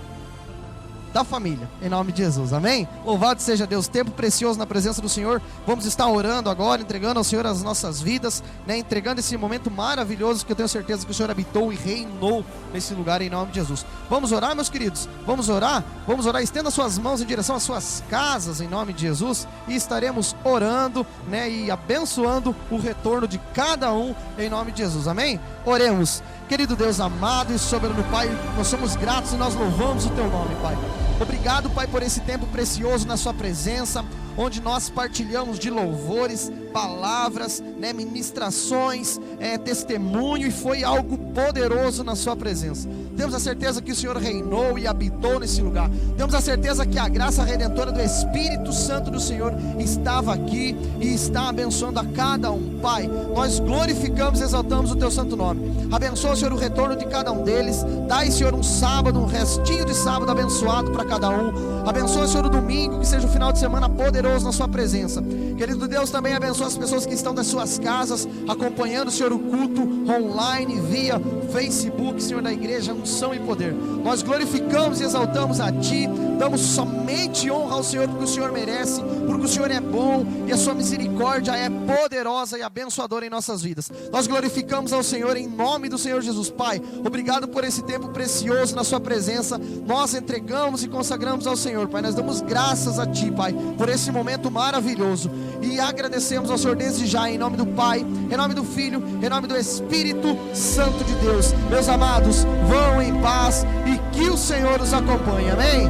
da família, em nome de Jesus, amém? Louvado seja Deus, tempo precioso na presença do Senhor. Vamos estar orando agora, entregando ao Senhor as nossas vidas, né, entregando esse momento maravilhoso que eu tenho certeza que o Senhor habitou e reinou nesse lugar, em nome de Jesus. Vamos orar, meus queridos? Vamos orar? Vamos orar, estenda suas mãos em direção às suas casas, em nome de Jesus, e estaremos orando, né, e abençoando o retorno de cada um, em nome de Jesus, amém? Oremos. Querido Deus amado e soberano Pai, nós somos gratos e nós louvamos o Teu nome, Pai. Obrigado, Pai, por esse tempo precioso na Sua presença, onde nós partilhamos de louvores, palavras, né, ministrações, testemunho, e foi algo poderoso na Sua presença. Temos a certeza que o Senhor reinou e habitou nesse lugar. Temos a certeza que a graça redentora do Espírito Santo do Senhor estava aqui e está abençoando a cada um. Pai, nós glorificamos e exaltamos o Teu santo nome. Abençoa, Senhor, o retorno de cada um deles. Dai, Senhor, um sábado, um restinho de sábado abençoado para cada um. Abençoa, Senhor, o domingo, que seja um final de semana poderoso na Sua presença. Querido Deus, também abençoa as pessoas que estão das suas casas, acompanhando, Senhor, o culto online, via Facebook, Senhor, da igreja, unção e poder. Nós glorificamos e exaltamos a Ti, damos somente honra ao Senhor, porque o Senhor merece, porque o Senhor é bom e a Sua misericórdia é poderosa e abençoadora em nossas vidas. Nós glorificamos ao Senhor em nome do Senhor Jesus. Pai, obrigado por esse tempo precioso na Sua presença. Nós entregamos e consagramos ao Senhor, Pai. Nós damos graças a Ti, Pai, por esse momento maravilhoso, e agradecemos ao Senhor desde já, em nome do Pai, em nome do Filho, em nome do Espírito Santo de Deus. Meus amados, vão em paz e que o Senhor os acompanhe, amém?